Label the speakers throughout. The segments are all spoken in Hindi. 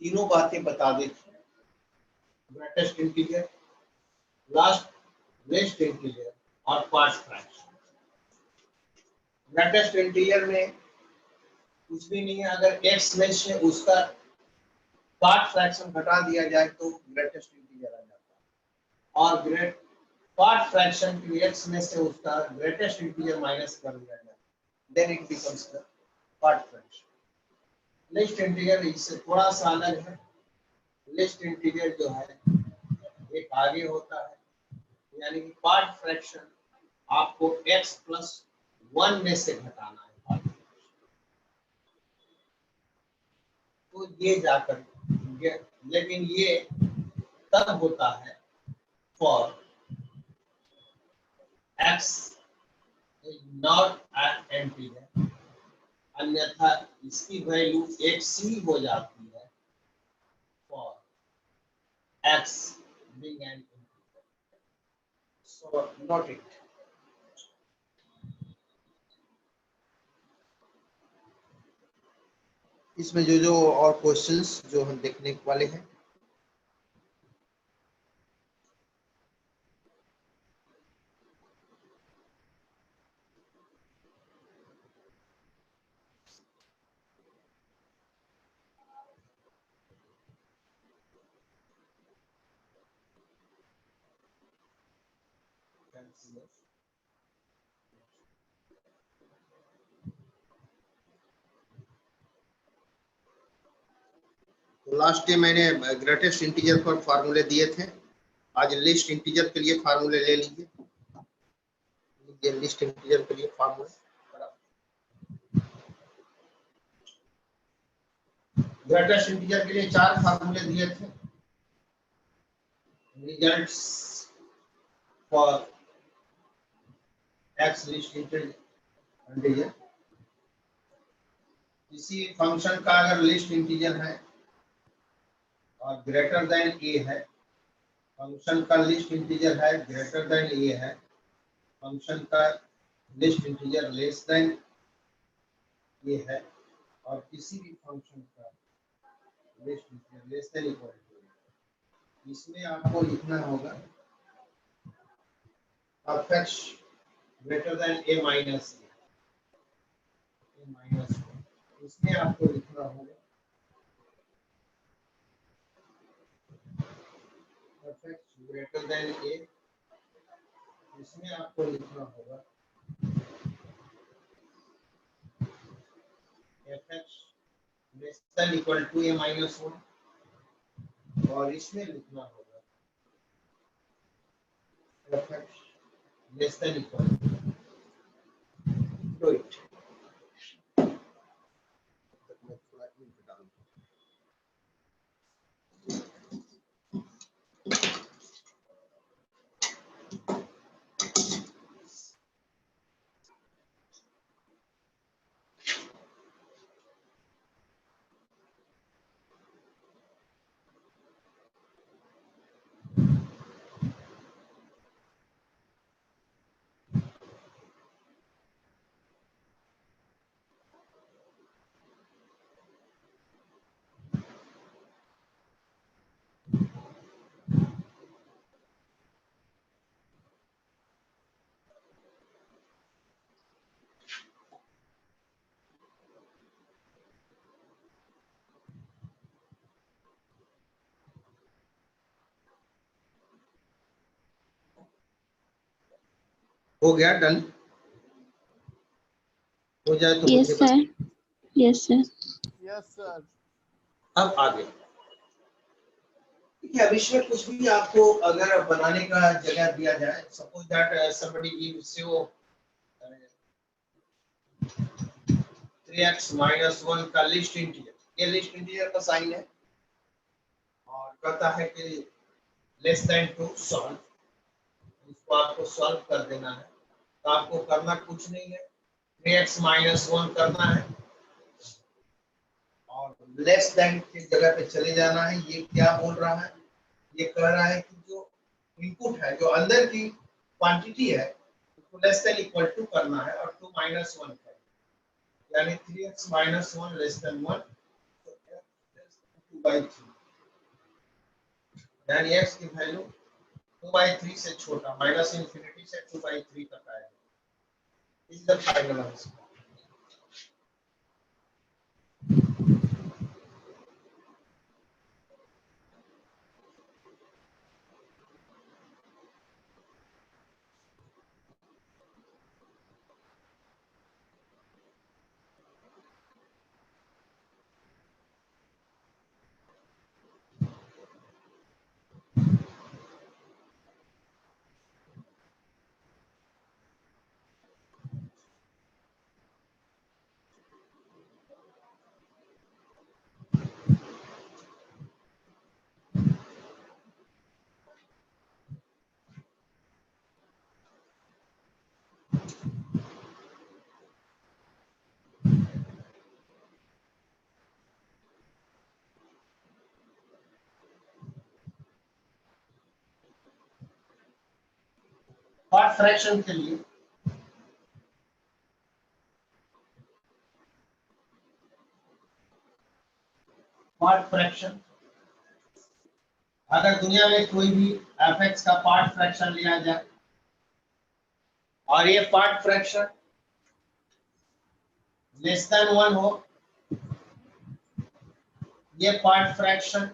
Speaker 1: तीनों बातें बता देते हैं, ग्रेटेस्ट इंटीजर, लास्ट लेस्ट इंटीजर और पार्ट फ्रैक्शन। ग्रेटेस्ट इंटीजर में कुछ भी नहीं है, अगर x में से उसका पार्ट फ्रैक्शन घटा दिया जाए तो ग्रेटेस्ट इंटीजर आ जाता है, और ग्रेट पार्ट फ्रैक्शन की x में से उसका ग्रेटेस्ट इंटीजर माइनस कर दिया जाए, then it becomes the part fraction. Least integer इससे थोड़ा सा अलग है। लिस्ट इंटीजर जो है एक आगे होता है, यानी कि पार्ट फ्रैक्शन आपको x प्लस 1 में से घटाना है, तो ये जाकर लेकिन ये तब होता है for x is not an integer, अन्यथा इसकी वैल्यू x ही हो जाती है for x being an integer. So note it. इसमें जो और क्वेश्चंस जो हम देखने वाले हैं, तो लास्ट डे मैंने ग्रेटेस्ट इंटीजर पर फार्मूले दिए थे, आज लिस्ट इंटीजर के लिए फार्मूले ले लीजिए। लिस्ट इंटीजर के लिए फार्मूले, ग्रेटेस्ट इंटीजर के लिए 4 फार्मूले दिए थे। Results for x least integer, किसी फंक्शन का अगर लिस्ट इंटीजर है और ग्रेटर देन a है, फंक्शन का लिस्ट इंटीजर है ग्रेटर देन a है, फंक्शन का least integer less than a है, और किसी भी फंक्शन का least integer less than equal to a, इसमें आपको लिखना होगा f(x) greater than a minus a, इसमें आपको लिखना होगा f(x) ग्रेटर देन a, इसमें आपको लिखना होगा f(x) less than equal to a minus 1, और इसमें लिखना होगा f(x) less than equal to it. हो गया डन? हो जाए तो
Speaker 2: yes sir, yes sir,
Speaker 3: yes sir.
Speaker 1: अब आगे ठीक है। अब इसमें कुछ भी आपको अगर बनाने का जगह दिया जाए, suppose that somebody gives you 3x minus 1 का लिस्ट इंटीजर, ये लिस्ट इंटीजर का साइन है, और कहता है कि लेस देन टू सॉल्व, इसको आपको सॉल्व कर देना है। तो आपको करना कुछ नहीं है, 3x minus 1 करना है और लेस देन की जगह पे चले जाना है। ये क्या बोल रहा है? ये कह रहा है कि जो इनपुट है, जो अंदर की क्वांटिटी है, उसको लेस देन इक्वल टू करना है और 2 minus 1 है, यानी 3x minus 1 लेस देन 1, तो 2/3, यानी x की वैल्यू 2/3 से छोटा, माइनस इंफिनिटी से 2/3 तक आएगा। Is the final answer. Part fraction के लिए पार्ट फ्रैक्शन, अगर दुनिया में कोई भी एफ का पार्ट फ्रैक्शन लिया जाए और ये पार्ट फ्रैक्शन लेस देन 1 हो, ये पार्ट फ्रैक्शन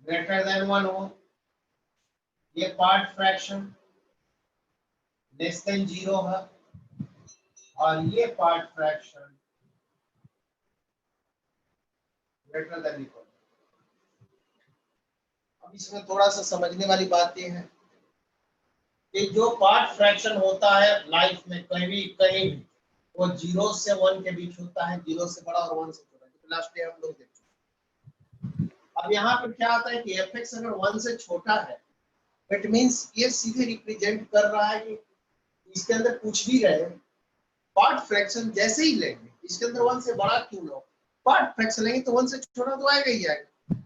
Speaker 1: ग्रेटर देन 1 हो, ये पार्ट फ्रैक्शन लेस देन 0 है, और ये part fraction greater than equal. अब इसमें थोड़ा सा समझने वाली बात ये है कि जो पार्ट फ्रैक्शन होता है लाइफ में कहीं भी वो 0 से 1 के बीच होता है, 0 से बड़ा और 1 से छोटा, तो लास्ट डे हम लोग देख चुके। अब यहाँ पर क्या आता है कि एफ अगर 1 से छोटा है, इट मींस ये सीधे रिप्रेजेंट कर रहा है कि इसके अंदर कुछ भी रहे, पार्ट फ्रैक्शन जैसे ही लेंगे, इसके अंदर 1 से बड़ा क्यों ना हो, पार्ट फ्रैक्शन लेंगे तो 1 से छोटा तो आएगा ही आएगा।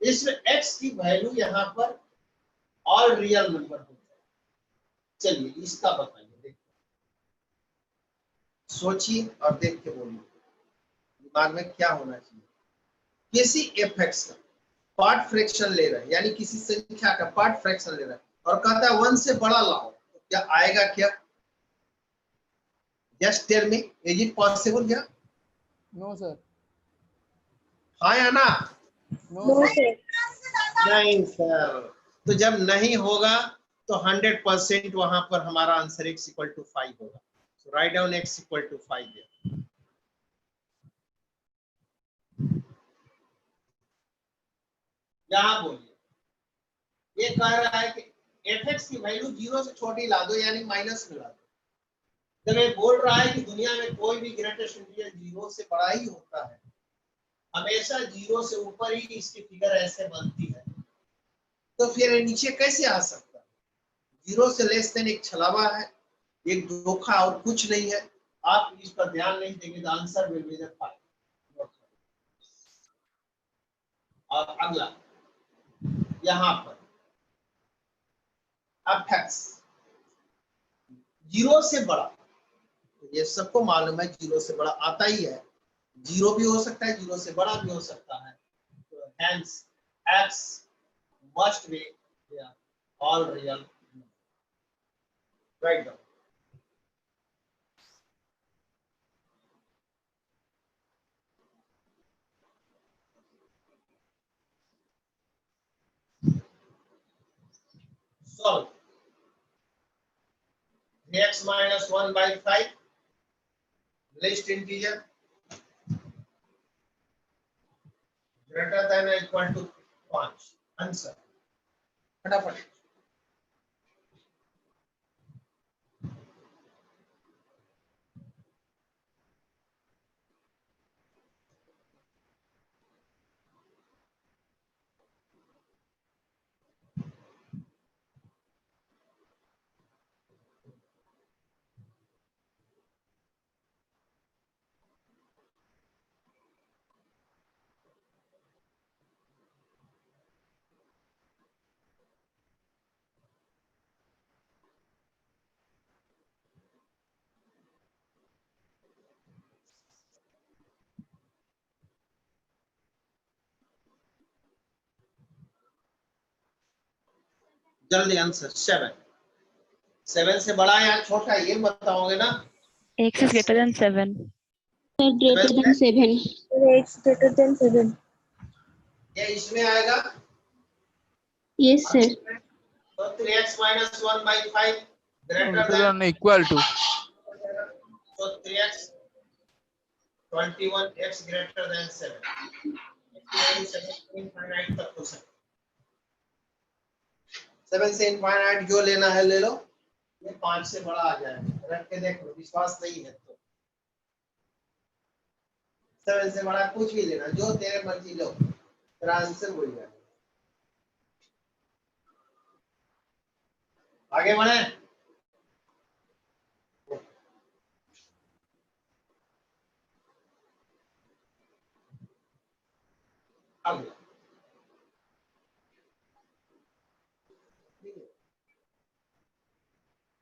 Speaker 1: इसमें x की वैल्यू यहाँ पर ऑल रियल नंबर हो जाए। चलिए इसका बताइए, देखिए सोचिए और देख के बोलिए दिमाग में क्या होना चाहिए। किसी एफ का पार्ट फ्रैक्शन ले रहा है, यानी किसी संख्या का पार्ट फ्रैक्शन ले रहा है और कहता है 1 से बड़ा लाओ, तो क्या आएगा क्या? Just tell me, is it possible क्या?
Speaker 3: No sir.
Speaker 1: हाँ या ना?
Speaker 3: No sir.
Speaker 1: नहीं सर। तो जब नहीं होगा तो 100% वहां पर हमारा आंसर x इक्वल टू 5 होगा। So write down x equal to 5 there. यहां बोलिए, ये कह रहा है कि fx की वैल्यू 0 से छोटी ला दो, यानी माइनस में ला दो। जब ये बोल रहा है कि दुनिया में कोई भी ग्रेटेस्ट इंटीजर 0 से बड़ा ही होता है, हमेशा 0 से ऊपर ही इसकी फिगर ऐसे बनती है, तो फिर नीचे कैसे आ सकता है? 0 से लेस देन एक छलावा है, एक धोखा और कुछ नहीं है। आप इस पर ध्यान नहीं देंगे तो आंसर विल बी द 5। और अगला यहां पर एफ 0 से बड़ा, तो ये सबको मालूम है 0 से बड़ा आता ही है, 0 भी हो सकता है, 0 से बड़ा भी हो सकता है, तो hence x must be all real, write down. solve x minus 1/5 least integer greater than or equal to 5। Answer फटाफट। जल्दी आंसर 7 7 से बड़ा या छोटा ये बताओगे ना।
Speaker 4: X is greater than 7.
Speaker 2: Sir, greater than 7.
Speaker 3: X greater than 7.
Speaker 1: ये इसमें आएगा
Speaker 2: Yes, sir.
Speaker 1: तो 3x minus 1 by 5 greater
Speaker 3: Greater
Speaker 1: than,
Speaker 3: than equal to.
Speaker 1: so 3x 21x greater than 7 से infinite तक हो सकता है। 7 से इनफाइनाइट जो लेना है ले लो, ये 5 से बड़ा आ जाएगा, रख के देखो, विश्वास नहीं है तो 7 से बड़ा कुछ भी लेना, जो तेरे मर्जी लो, तेरा आंसर वही है। आगे बढ़े। अगला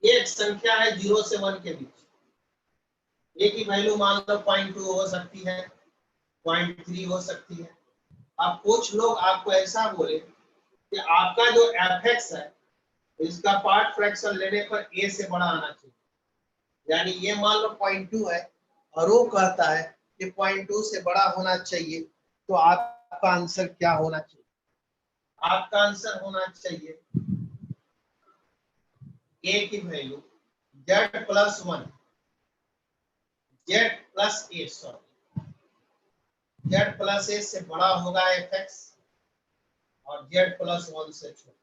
Speaker 1: एक संख्या है 0 से 1 के बीच, एक की वैल्यू मान लो 0.2 हो सकती है, 0.3 हो सकती है। अब कुछ लोग आपको ऐसा बोले कि आपका जो fx है इसका पार्ट फ्रैक्शन लेने पर a से बड़ा आना चाहिए, यानी ये मान लो 0.2 है और वो कहता है कि 0.2 से बड़ा होना चाहिए, तो आपका आंसर क्या होना चाहिए? आपका आंसर होना चाहिए a की value z plus 1 z plus a, sorry z plus a से बड़ा होगा fx और z प्लस 1 से छोटा।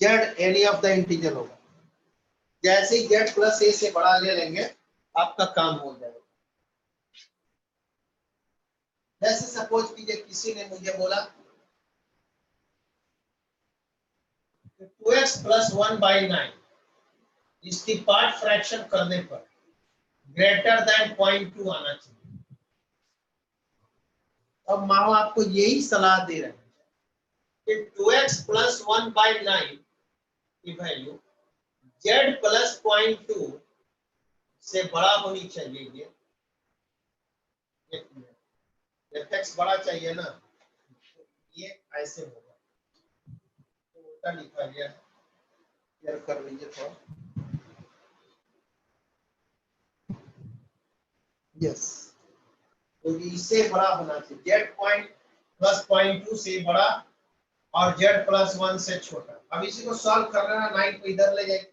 Speaker 1: z any of the integer होगा, जैसे ही z प्लस a से बड़ा ले लेंगे आपका काम हो जाएगा। जैसे सपोज कीजिए किसी ने मुझे बोला 2x प्लस 1 बाई 9 इसकी पार्ट फ्रैक्शन करने पर ग्रेटर देन 0.2 आना चाहिए। अब माओ आपको यही सलाह दे रहे हैं कि 2x प्लस 1 बाई 9 की वैल्यू z प्लस 0.2 से बड़ा होनी चाहिए। fx बड़ा चाहिए ना, ये ऐसे होगा, तो उल्टा लिखा गया है, क्लियर कर लीजिए थोड़ा। यस, तो इससे बड़ा होना चाहिए, z पॉइंट प्लस 0.2 से बड़ा और z प्लस 1 से छोटा। अब इसी को सॉल्व कर रहे हैं, 9 को इधर ले जाइए,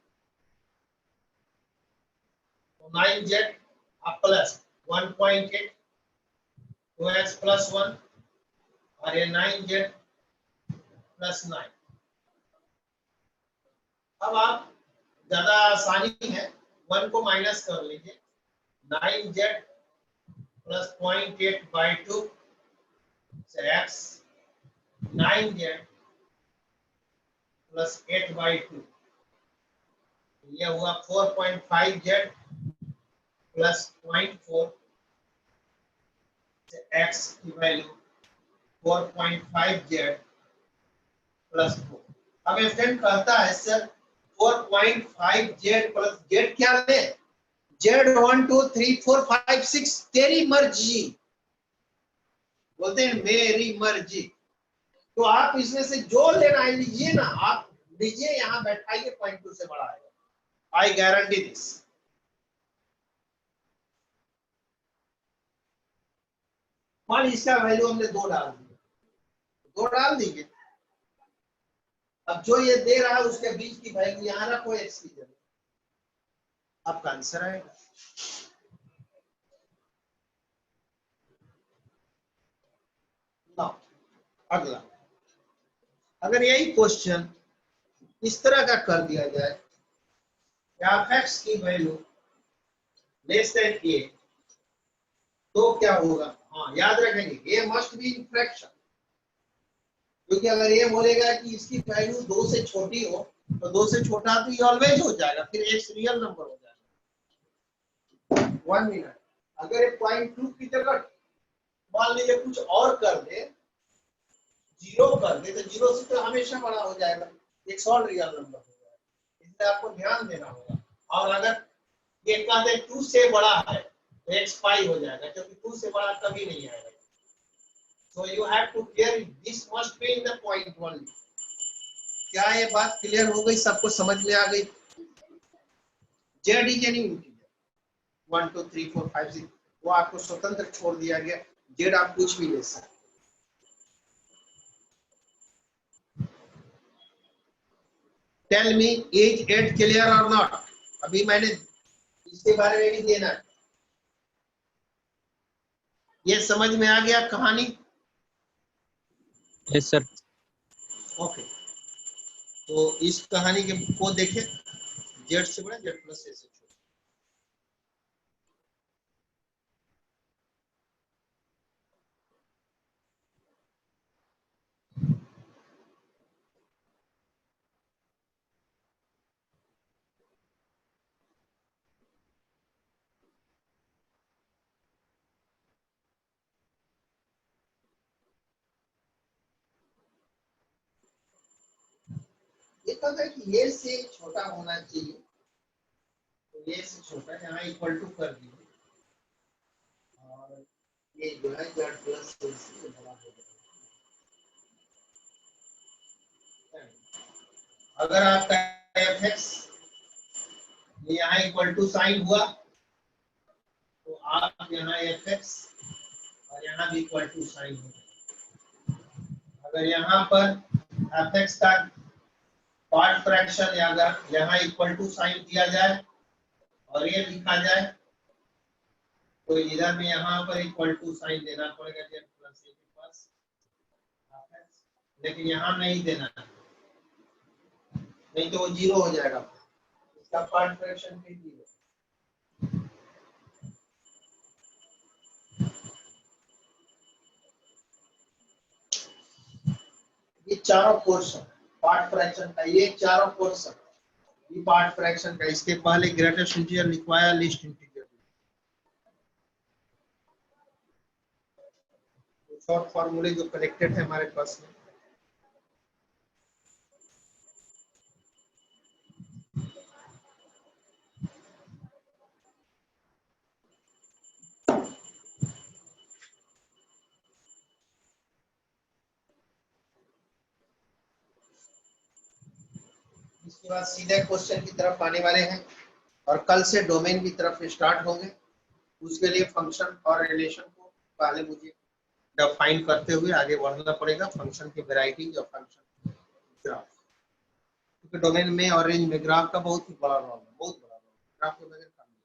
Speaker 1: तो 9z अब प्लस 1.8 2x प्लस 1 और ये 9z प्लस 9। अब आप ज्यादा आसानी है 1 को माइनस कर लीजिए, 9z प्लस 0.8 बाई 2 से x 9z प्लस 8 बाई 2, यह हुआ 4.5z प्लस 0.4 से x की वैल्यू 4.5z प्लस 4। अब स्टूडेंट कहता है सर 4.5z प्लस z क्या ले, z 1 2 3 4 5 6 तेरी मर्जी, बोलते हैं मेरी मर्जी। तो आप इसमें से जो लेना है लीजिए ना, आप लीजिए, यहाँ बैठाइए, 0.2 से बड़ा आएगा, आई गारंटी दिस। मान इसका वैल्यू हमने 2 डाल दिया, 2 डाल दीजिए। अब जो ये दे रहा है उसके बीच की वैल्यू यहाँ रखो x की जगह, आपका आंसर आएगा। अगला, अगर यही क्वेश्चन इस तरह का कर दिया जाए, f(x) की वैल्यू लेस देन a, तो क्या होगा? हाँ याद रखेंगे, a must be in fraction, क्योंकि अगर ये बोलेगा कि इसकी वैल्यू 2 से छोटी हो तो 2 से छोटा तो ये ऑलवेज हो जाएगा, फिर x रियल नंबर हो जाएगा। 1 मिनट, अगर 0.2 की जगह मान लीजिए कुछ और कर दे, 0 कर दे, तो 0 से तो हमेशा बड़ा हो जाएगा, एक और रियल नंबर हो जाएगा, इसलिए आपको ध्यान देना होगा। और अगर ये कह दे 2 से बड़ा है तो x 5 हो जाएगा, क्योंकि 2 से बड़ा कभी नहीं आएगा। So you have to clear it. This must be in the point only. क्या ये बात क्लियर हो गई? सबको समझ में आ गई? Z is any integer. 1 2 3 4 5 6 वो आपको स्वतंत्र छोड़ दिया गया. Z आप कुछ भी ले सकते. Tell me is 8 clear or not? अभी मैंने इसके बारे में भी देना है. ये समझ में आ गया कहानी?
Speaker 5: Yes sir.
Speaker 1: ओके. तो इस कहानी के को देखें. Z से बड़ा Z प्लस A से छोटा. ये तो है कि ये से छोटा होना चाहिए. तो ये से छोटा यहाँ इक्वल टू कर दीजिए और ये जो है Z प्लस A से बड़ा हो जाएगा. अगर आपका fx यहाँ इक्वल टू साइन हुआ तो आप यहाँ fx और यहाँ भी इक्वल टू साइन हो. अगर यहाँ पर fx का पार्ट फ्रैक्शन अगर यहाँ इक्वल टू साइन दिया जाए और ये लिखा जाए तो इधर में यहाँ पर इक्वल टू साइन देना पड़ेगा Z प्लस A के पास. लेकिन यहाँ नहीं देना है, नहीं तो वो जीरो हो जाएगा. इसका पार्ट फ्रैक्शन भी जीरो. ये चारों पोर्शन पार्ट फ्रैक्शन का, ये चारों पोर्शन ये पार्ट फ्रैक्शन का. इसके पहले ग्रेटेस्ट इंटीजर लिखवाया, लिस्ट इंटीजर. शॉर्ट फॉर्मूले जो कनेक्टेड है हमारे पास में. इसके बाद सीधे क्वेश्चन की तरफ आने वाले हैं और कल से डोमेन की तरफ स्टार्ट होंगे. उसके लिए फंक्शन और रिलेशन को पहले मुझे डिफाइन करते हुए आगे बढ़ना पड़ेगा. फंक्शन की वैरायटी और फंक्शन ग्राफ, क्योंकि डोमेन में और रेंज में ग्राफ का बहुत ही बड़ा रोल है, बहुत बड़ा रोल. ग्राफ के बगैर काम नहीं.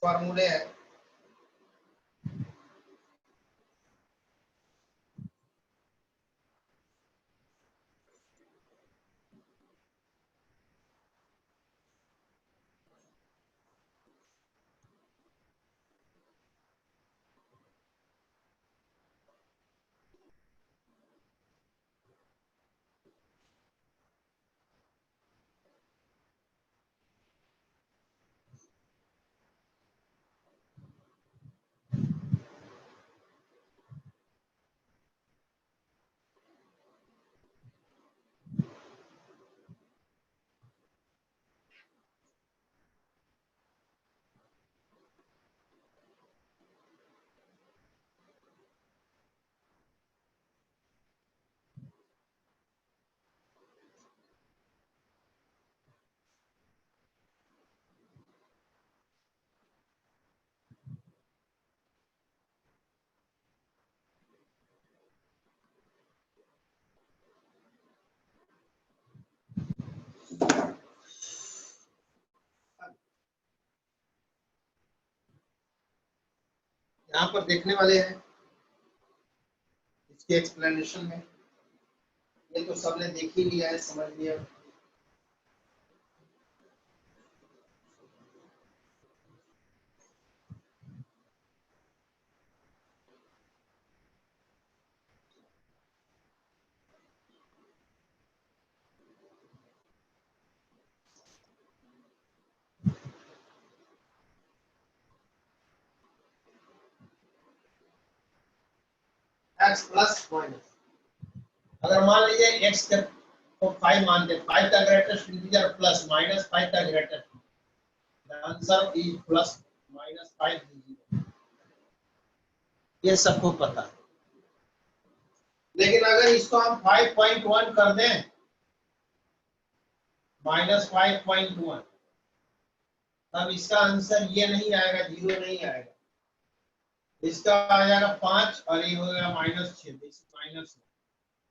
Speaker 1: फॉर्मूले है. यहाँ पर देखने वाले हैं इसके एक्सप्लेनेशन में। ये तो सबने देख ही लिया है, समझ लिया। x प्लस माइनस, अगर मान लीजिए x को 5 मानते, 5 का ग्रेटेस्ट इंटीजर प्लस माइनस 5 का greatest, the answer is plus minus 5 0। ये सबको पता है। लेकिन अगर इसको हम 5.1 कर दें, माइनस 5.1, तब इसका आंसर ये नहीं आएगा, 0 नहीं आएगा। इसका आ जाएगा 5 और ये हो गया -6, माइनस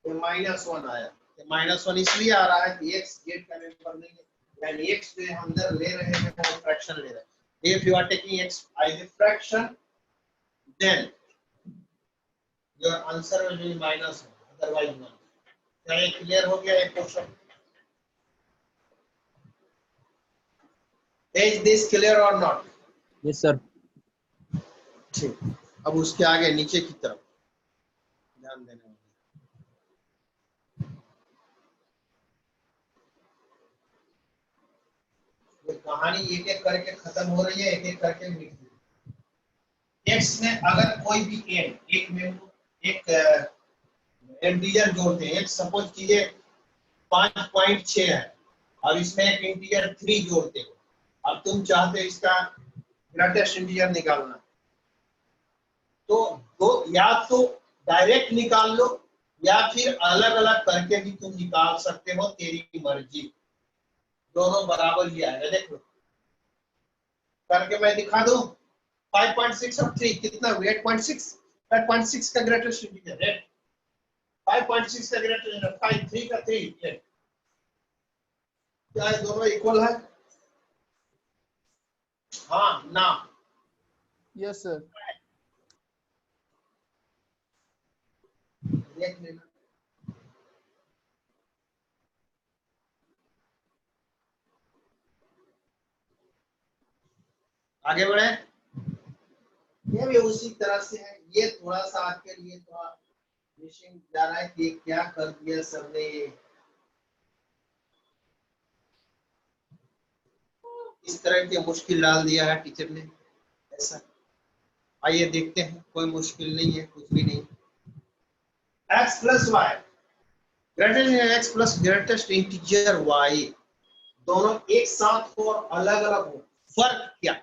Speaker 1: ये -1 आया। -1 इसलिए आ रहा है कि x गेट का नंबर नहीं है, यानी x जो हम अंदर ले रहे हैं वो फ्रैक्शन ले रहे हैं। If you are taking x as a fraction, then your answer will be -1, otherwise 1। क्या ये क्लियर हो गया? एक question, is this clear or not?
Speaker 5: Yes, sir.
Speaker 1: ठीक, अब उसके आगे नीचे की तरफ ध्यान देना होगा। ये कहानी एक एक करके खत्म हो रही है, एक एक करके मिट रही है। x में अगर कोई भी एक इंटीजर जोड़ते हैं, एक सपोज कीजिए 5.6 है और इसमें एक इंटीजर 3 जोड़ते हो, अब तुम चाहते हो इसका ग्रेटेस्ट इंटीजर निकालना, तो या तो डायरेक्ट निकाल लो या फिर अलग अलग करके भी तुम निकाल सकते हो, तेरी मर्जी, दोनों बराबर ही आएगा। देख लो करके मैं दिखा दूं। 5.6 और 3 कितना? 8.6। 8.6 का ग्रेटेस्ट इंटीजर है, 5.6 का ग्रेटेस्ट 5, 3 का 3, क्या है? दोनों इक्वल है? हाँ ना?
Speaker 5: Yes, sir.
Speaker 1: देख लेना। आगे बढ़े। ये भी उसी तरह से है। ये थोड़ा सा आपके लिए थोड़ा मिसिंग जा रहा है कि क्या कर दिया सर ने, इस तरह की मुश्किल डाल दिया है टीचर ने, ऐसा। आइए देखते हैं, कोई मुश्किल नहीं है, कुछ भी नहीं। x plus y greater than x plus greatest integer y, दोनों एक साथ हो और अलग अलग हो, फर्क क्या?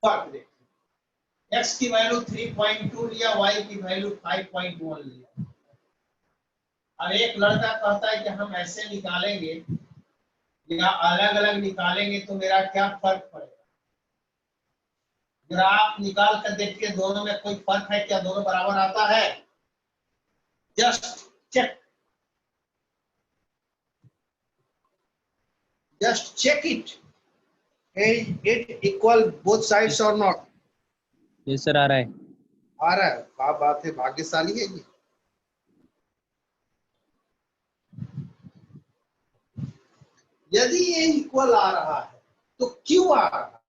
Speaker 1: फर्क देखिए, x की वैल्यू 3.2 लिया, y की वैल्यू 5.1 लिया। अब एक लड़का कहता है कि हम ऐसे निकालेंगे या अलग अलग निकालेंगे तो मेरा क्या फर्क पड़ेगा? जरा आप निकाल कर देखिए, दोनों में कोई फर्क है क्या? दोनों बराबर आता है? Just check, just check it, it equal both sides और नॉट?
Speaker 5: Yes, sir. आ रहा है.
Speaker 1: आ रहा है, क्या बात है, भाग्यशाली है ये। यदि ये इक्वल आ रहा है तो क्यों आ रहा है?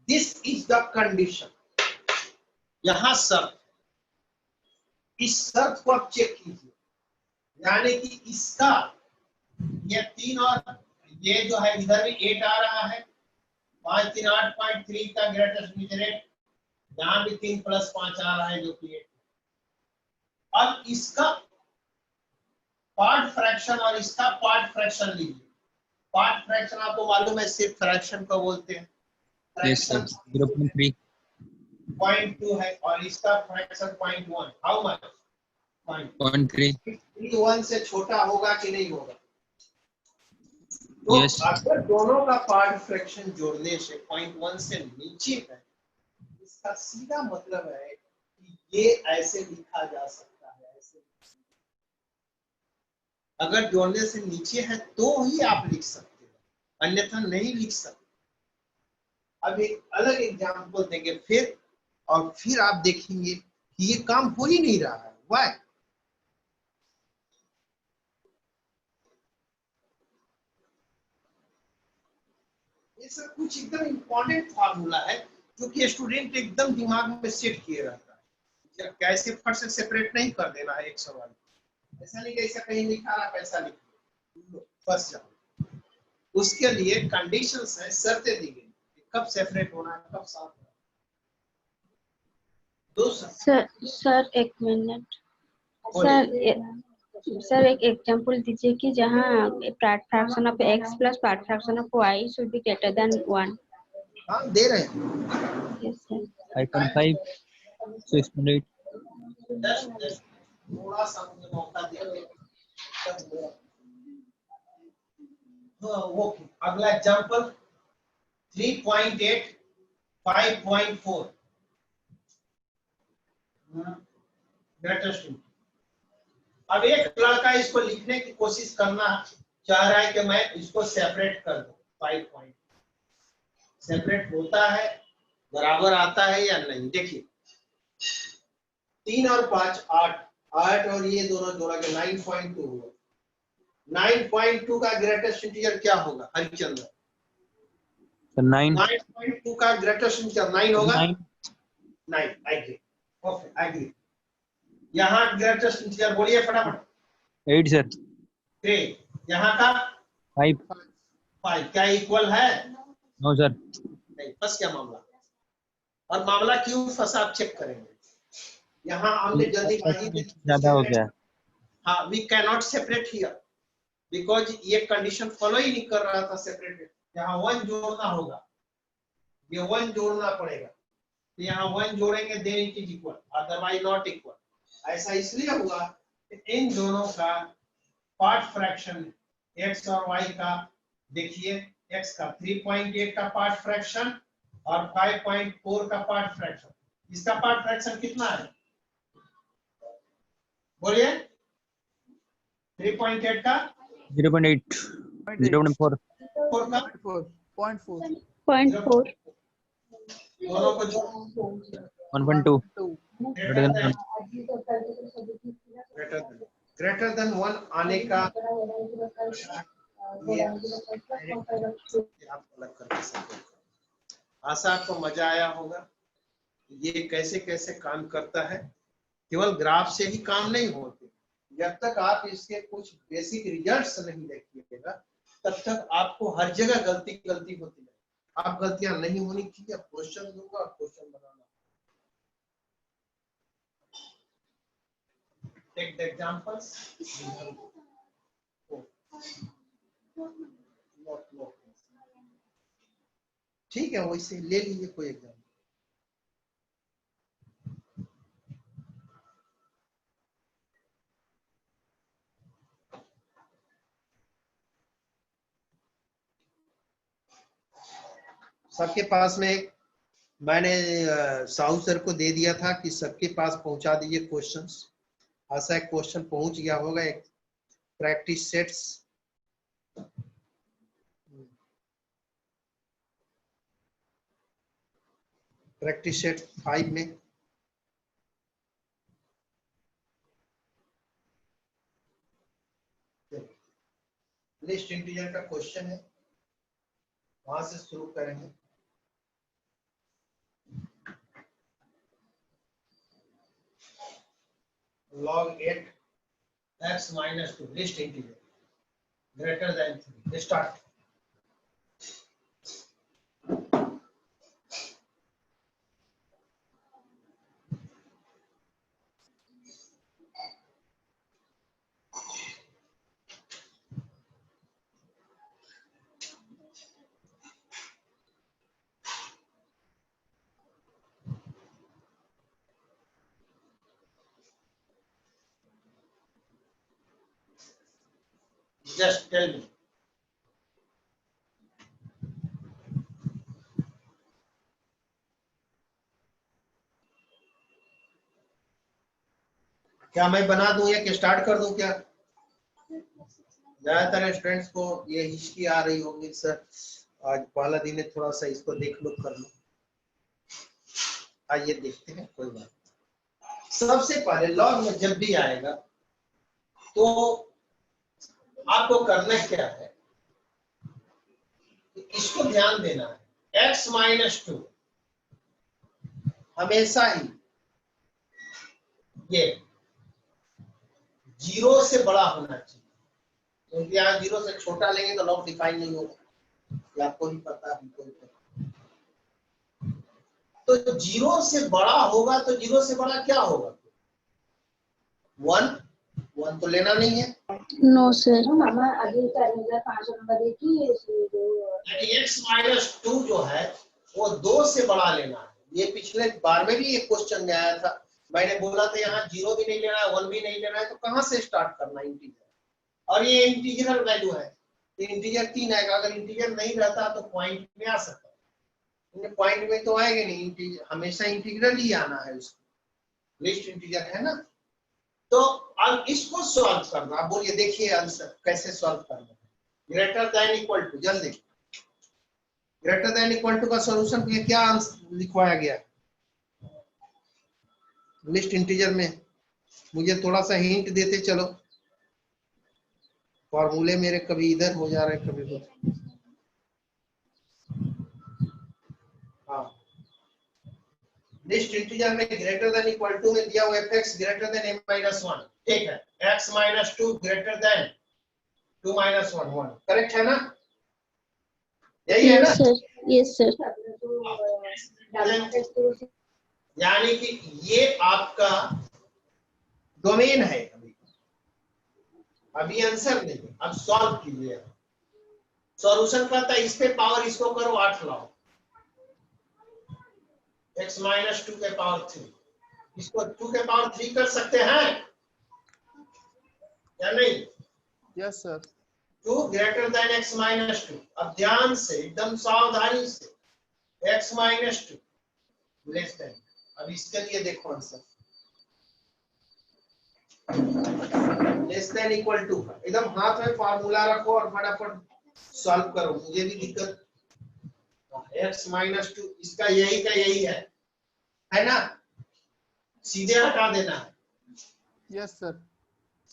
Speaker 1: This is the condition. यहां शर्त, इस शर्त को आप चेक कीजिए, यानी कि इसका ये 3 और ये जो है इधर भी 8 आ रहा है, 5 3 8.3 का ग्रेटेस्ट इंटीजर, यहाँ भी 3 + 5 आ रहा है जो कि 8। अब इसका पार्ट फ्रैक्शन और इसका पार्ट फ्रैक्शन लीजिए। पार्ट फ्रैक्शन आपको मालूम है, सिर्फ फ्रैक्शन को बोलते हैं।
Speaker 5: Yes, sir. 0.3.
Speaker 1: 0.2 है और इसका फ्रैक्शन 0.1। How much?
Speaker 5: 0.3.
Speaker 1: 1 से छोटा होगा कि नहीं होगा? तो
Speaker 5: Yes.
Speaker 1: अगर दोनों का पार्ट फ्रैक्शन जोड़ने से 0.1 से नीचे है, इसका सीधा मतलब है कि ये ऐसे लिखा जा सकता है, ऐसे। अगर जोड़ने से नीचे है तो ही आप लिख सकते हो, अन्यथा नहीं लिख सकते। अब एक अलग एग्जांपल देंगे फिर और फिर आप देखेंगे कि ये काम हो ही नहीं रहा है। व्हाई? ये सब कुछ एकदम इम्पोर्टेंट फार्मूला है जो कि स्टूडेंट एकदम दिमाग में सेट किए रहता है। कैसे फट से सेपरेट नहीं कर देना है एक सवाल। ऐसा नहीं कि ऐसा कहीं लिखा रहा पैसा लिख लो फंस जाओ। उसके लिए कंडीशंस है, शर्तें दी गई कब सेपरेट होना है, कब साफ होना है।
Speaker 2: सर एक मिनट सर एक एग्जांपल दीजिए कि जहाँ fraction of x plus fraction of y should be greater than 1।
Speaker 1: हाँ दे रहे हैं।
Speaker 2: Yes sir.
Speaker 5: 5.5 6.8
Speaker 1: थोड़ा सा मुझे मौका दिया। ओके, अगला एग्जांपल 3.8 5.4 ग्रेटेस्ट। अब एक लड़का इसको लिखने की कोशिश करना चाह रहा है कि मैं इसको सेपरेट कर दूं। 5 पॉइंट सेपरेट होता है, बराबर आता है या नहीं? देखिए 3 और 5 8 8 और ये दोनों जोड़ा के 9.2 हुआ। 9.2 का ग्रेटेस्ट इंटीजर क्या होगा हरिचंद्र?
Speaker 5: 9
Speaker 1: 9.2 का ग्रेटेस्ट इंटीजर 9 होगा।
Speaker 5: 9
Speaker 1: 9 एग्री। Okay agree. यहाँ ग्रेटेस्ट इंटीजर बोलिए फटाफट।
Speaker 5: 8 सर।
Speaker 1: ग्रेट। यहाँ का
Speaker 5: 5
Speaker 1: 5 क्या इक्वल है?
Speaker 5: No sir.
Speaker 1: नहीं, फंस क्या मामला? और मामला क्यों फंसा आप चेक करेंगे। यहाँ हमने जल्दीबाजी में
Speaker 5: ज्यादा हो गया।
Speaker 1: हाँ, we can not separate here because ये कंडीशन फॉलो ही नहीं कर रहा था सेपरेट। यहाँ 1 जोड़ना होगा, ये 1 जोड़ना पड़ेगा। तो यहाँ 1 जोड़ेंगे then it is equal, otherwise not equal. ऐसा इसलिए हुआ कि इन दोनों का पार्ट फ्रैक्शन x और y का देखिए, x का 3.8 का पार्ट फ्रैक्शन और 5.4 का पार्ट फ्रैक्शन। इसका पार्ट फ्रैक्शन कितना है बोलिए? 3.8 का
Speaker 5: 0.8 0.4
Speaker 1: 4 का
Speaker 2: 0.4
Speaker 1: दोनों को जोड़ो।
Speaker 5: 1.2
Speaker 1: ग्रेटर देन 1 आने का ये आप अलग करके सकते हैं। आशा आपको मजा आया होगा। ये कैसे कैसे काम करता है, केवल ग्राफ से ही काम नहीं होते। जब तक आप इसके कुछ बेसिक रिजल्ट्स नहीं देखिएगा तब तक आपको हर जगह गलती होती है। आप गलतियां नहीं होनी चाहिए। क्वेश्चन दूंगा, question banana. Take the examples. ठीक है, वैसे ले लीजिए कोई एग्जाम्पल। सबके पास में एक मैंने साहू सर को दे दिया था कि सबके पास पहुंचा दीजिए क्वेश्चंस। ऐसा एक क्वेश्चन पहुंच गया होगा, एक प्रैक्टिस सेट्स। प्रैक्टिस सेट 5 में लिस्ट इंटीजर का क्वेश्चन है, वहां से शुरू करेंगे। log 8 x minus 2 list integer greater than 3 start. Just tell me. क्या मैं बना दूं या कि स्टार्ट कर दूं? क्या ज्यादातर स्टूडेंट्स को ये हिचकी आ रही होगी, सर आज पहला दिन है, थोड़ा सा इसको देख लो कर लो। आइए देखते हैं, कोई बात नहीं। सबसे पहले लॉग में जब भी आएगा तो आपको करना क्या है, इसको ध्यान देना है। x माइनस 2 हमेशा ही ये 0 से बड़ा होना चाहिए, क्योंकि यहाँ 0 से छोटा लेंगे तो लॉग डिफाइन नहीं होगा, ये आपको भी पता है, कोई पता। तो 0 से बड़ा होगा तो 0 से बड़ा क्या होगा? 1 तो लेना नहीं है,
Speaker 3: No, sir.
Speaker 1: यानी x माइनस 2 जो है वो 2 से बड़ा लेना है। ये पिछले बार में भी एक क्वेश्चन में आया था, मैंने बोला था यहाँ 0 भी नहीं लेना है, 1 भी नहीं लेना है, तो कहाँ से स्टार्ट करना है? इंटीजर, और ये इंटीजरल वैल्यू है, इंटीजर 3 आएगा। अगर इंटीजर नहीं रहता तो पॉइंट में आ सकता है, पॉइंट में तो आएगा नहीं, इंटीजर हमेशा इंटीग्रल ही आना है, उसको लिस्ट इंटीजर है ना। तो अब इसको सॉल्व करना, आप बोलिए देखिए आंसर कैसे सॉल्व करना है। ग्रेटर देन इक्वल टू, जल्दी, ग्रेटर देन इक्वल टू का सॉल्यूशन के क्या आंसर लिखवाया गया लिस्ट इंटीजर में? मुझे थोड़ा सा हिंट देते चलो, फॉर्मूले मेरे कभी इधर हो जा रहे कभी उधर। हाँ, लिस्ट इंटीजर में ग्रेटर देन इक्वल टू में दिया हुआ fx greater than m minus 1, ठीक है। x minus 2 greater than 2 minus 1, 1 correct है ना? यही है ना?
Speaker 3: Yes, sir. Yes, sir.
Speaker 1: यानी कि ये आपका डोमेन है। अभी आंसर नहीं, अब सॉल्व कीजिए। सॉल्यूशन करता है इस पे पावर, इसको करो 8 लाओ, x माइनस 2 के पावर 3, इसको 2 के पावर 3 कर सकते हैं या नहीं?
Speaker 6: Yes sir.
Speaker 1: 2 greater than x minus 2। अब ध्यान से, एकदम सावधानी से, x माइनस 2 लेस देन, अब इसके लिए देखो answer less than equal to, एकदम हाथ में फार्मूला रखो और फटाफट सॉल्व करो, मुझे भी दिक्कत। x माइनस 2 इसका यही का यही है ना? सीधे हटा देना है।
Speaker 6: Yes sir.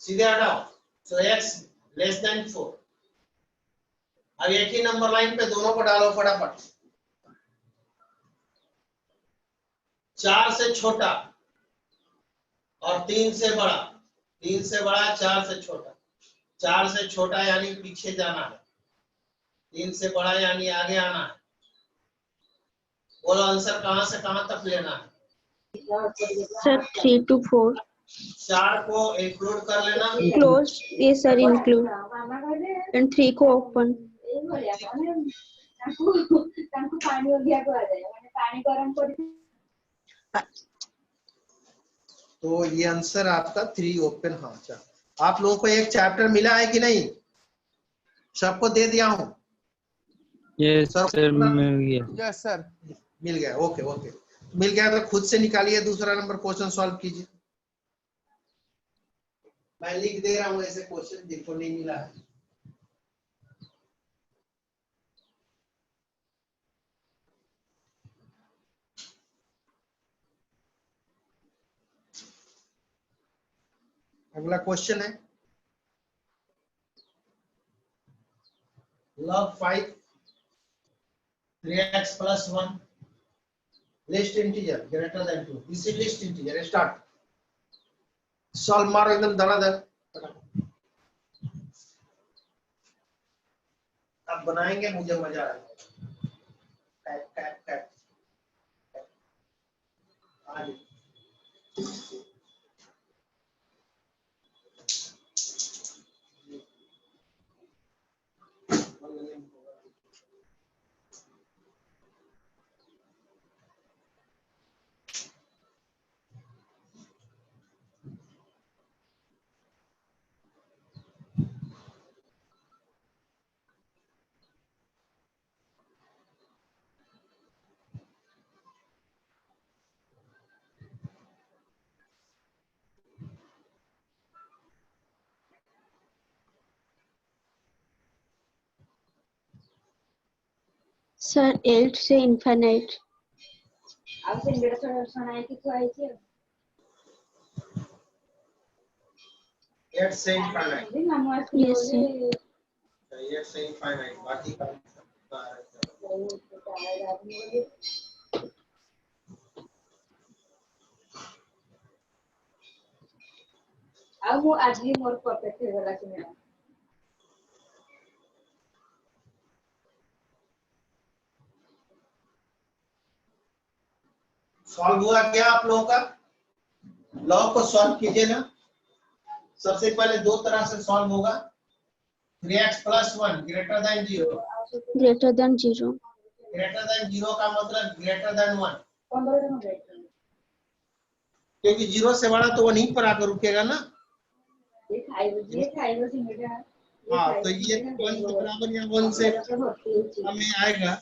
Speaker 1: सीधे हटाओ, so x लेस देन 4। अब एक ही नंबर लाइन पे दोनों को डालो फटाफट। 4 से छोटा और 3 से बड़ा, 3 से बड़ा 4 से छोटा, 4 से छोटा यानी पीछे जाना है, 3 से बड़ा यानी आगे आना है। बोलो आंसर कहां से कहां तक लेना है?
Speaker 3: Sir, 3 to 4.
Speaker 1: 4 को इंक्लूड कर लेना,
Speaker 3: Close. Yes, sir. Include. And 3 को open.
Speaker 1: तो ये आंसर आपका 3 ओपन। हाँ, अच्छा, आप लोगों को एक चैप्टर मिला है कि नहीं? सबको दे दिया हूं?
Speaker 5: यस
Speaker 1: सर,
Speaker 5: सर, मिल गया।
Speaker 6: Yes sir.
Speaker 1: मिल गया, ओके ओके, मिल गया तो खुद से निकालिए दूसरा नंबर क्वेश्चन सॉल्व कीजिए। मैं लिख दे रहा हूं ऐसे क्वेश्चन जिनको नहीं मिला है। अगला क्वेश्चन है log 5 3x plus 1 list integer greater than 2, this is list integer. Start, solve मारो एकदम धड़ाधड़। अब बनाएंगे, मुझे मजा आएगा। टैप टैप टैप आगे।
Speaker 3: Sir, 8 से infinite.
Speaker 7: ଆଉ ସିଙ୍ଗଡ଼ା ଛଣା ହେଇକି ଥୁଆ ହେଇଛି ଆଉ।
Speaker 1: एट से इनफाइनाइट,
Speaker 7: ମାମୁଁ ଆସିଥିଲେ
Speaker 3: Yes, sir.
Speaker 7: ବୋଲି
Speaker 1: एट से इनफाइनाइट, बाकी का
Speaker 7: ଆଉ ମୁଁ ଆଜି ମୋର परफेक्ट ହେଇଗଲା ସିଙ୍ଗଡ଼ା।
Speaker 1: सॉल्व हुआ क्या आप लोगों का? लॉग को सॉल्व कीजिए ना। सबसे पहले दो तरह से सॉल्व होगा। 3x + 1 greater then 0।
Speaker 3: Greater than 0.
Speaker 1: Greater than 0 का मतलब ग्रेटर देन 1,
Speaker 7: 15 दिन हो गए।
Speaker 1: क्योंकि 0 से बड़ा तो 1 ही पर आकर रुकेगा ना।
Speaker 7: ये खाइबो सिंगड़ा।
Speaker 1: हाँ, तो ये 1 के बराबर या 1 से कम में आएगा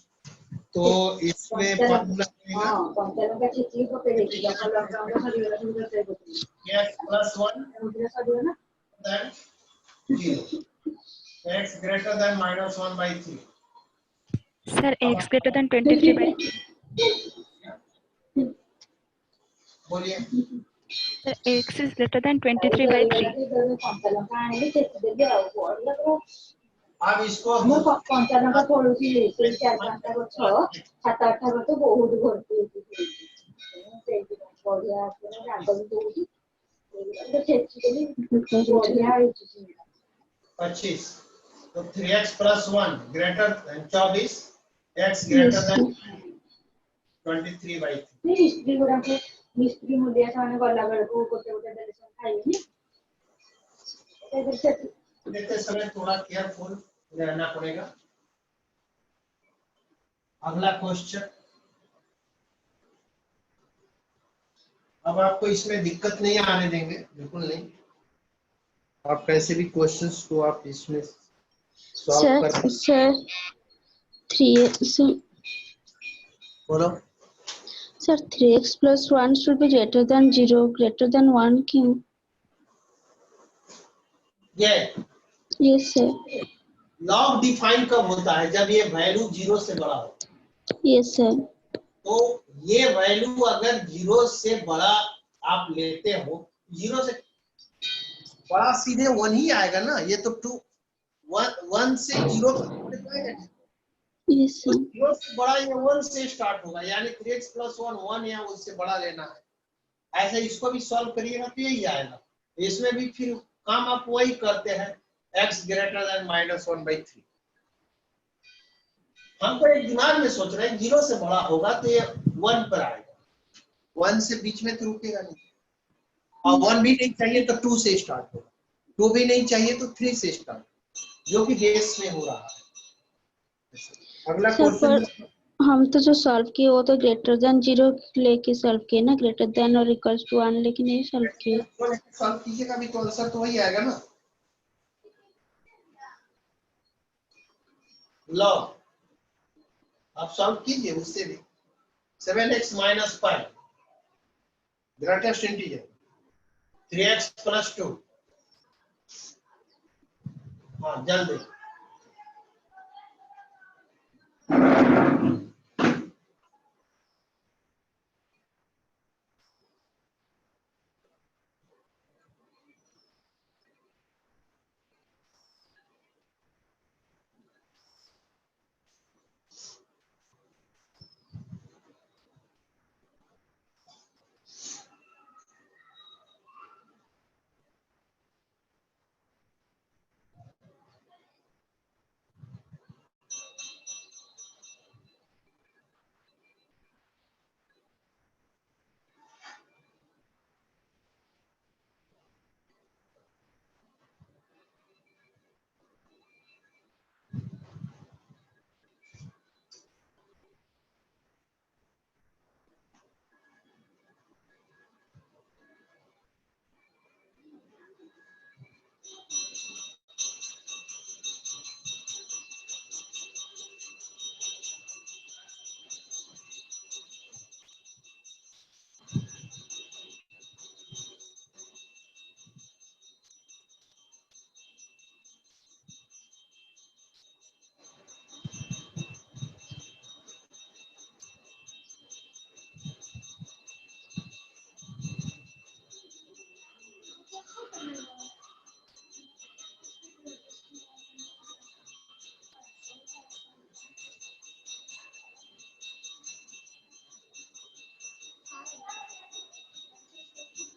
Speaker 1: तो इसमें फॉर्मूला बनेगा
Speaker 7: हां पंचायत का चिट्ठी को पे देखी लोकल लॉकडाउन का सभी वाला सुविधा चाहिए होती
Speaker 1: x + 1
Speaker 7: है मुझे सभी ना
Speaker 1: then 0, x greater than -1/3।
Speaker 4: Sir, x greater than 23 by
Speaker 1: बोलिए।
Speaker 4: sir, x is greater than 23 by 3.
Speaker 7: Panchayat का आने चिट्ठी दे दिया वो और
Speaker 1: अब इसको
Speaker 7: ମୁଁ ପଞ୍ଚାନନ ପଢୁଥିଲି ସେଇ 4-5ଟା ଗଛ 7-8ଟା ଗଛ ବହୁତ ଭର୍ତ୍ତି ହେଇଛି ସେଇଥିପାଇଁ ବଢିଆ ରାଗ ବି ଦଉଛି ବଢିଆ ହେଇଛି
Speaker 1: 25, तो 3x + 1 greater than 24, x
Speaker 3: Yes,
Speaker 1: greater
Speaker 3: sir.
Speaker 1: Than 23/3।
Speaker 7: ମିସ୍ତ୍ରୀ ଗୁଡାକୁ ମିସ୍ତ୍ରୀ ମୁଲିଆ ସେମାନେ ଗଲା ବେଳକୁ ଗୋଟେ ଗୋଟେ ଦେଲେ ସେମାନେ ଖାଇବେନି
Speaker 1: देते समय थोड़ा केयरफुल रहना पड़ेगा। अगला क्वेश्चन। अब आपको इसमें दिक्कत नहीं आने देंगे, बिल्कुल नहीं। आप कैसे भी क्वेश्चंस को आप इसमें सॉल्व कर
Speaker 3: Sir, 3
Speaker 1: बोलो।
Speaker 3: sir 3x + 1 should be greater than 0. Greater than 1 क्यों?
Speaker 1: ये
Speaker 3: Yes, sir.
Speaker 1: लॉग डिफाइन कब होता है? जब ये वैल्यू 0 से बड़ा हो।
Speaker 3: Yes, sir.
Speaker 1: तो ये वैल्यू अगर 0 से बड़ा आप लेते हो, 0 से बड़ा सीधे 1 ही आएगा ना। ये तो 1 से 0
Speaker 3: Yes, sir.
Speaker 1: 0 से बड़ा या 1 से स्टार्ट होगा, यानी 3x + 1 1 या उससे बड़ा लेना है। ऐसे इसको भी सॉल्व करिएगा तो यही आएगा। इसमें भी फिर काम आप वही करते हैं, x ग्रेटर देन -1/3। हम तो एक दिमाग में सोच रहे हैं 0 से बड़ा होगा तो ये 1 पर आएगा, 1 से बीच में तो रुकेगा नहीं। और 1 भी नहीं चाहिए तो 2 से स्टार्ट होगा, 2 भी नहीं चाहिए तो 3 से स्टार्ट, जो कि बेस में हो रहा है। अगला
Speaker 3: Sir, पर
Speaker 1: क्वेश्चन।
Speaker 3: हम तो जो सॉल्व किए वो तो ग्रेटर देन 0 लेके सॉल्व किए ना, ग्रेटर देन और इक्वल्स टू 1 लेके नहीं सॉल्व किए।
Speaker 1: सॉल्व कीजिएगा भी तो आंसर तो वही आएगा ना। लो आप सॉल्व कीजिए उससे भी। 7x - 5 greatest integer, 3x + 2। हाँ जल्दी।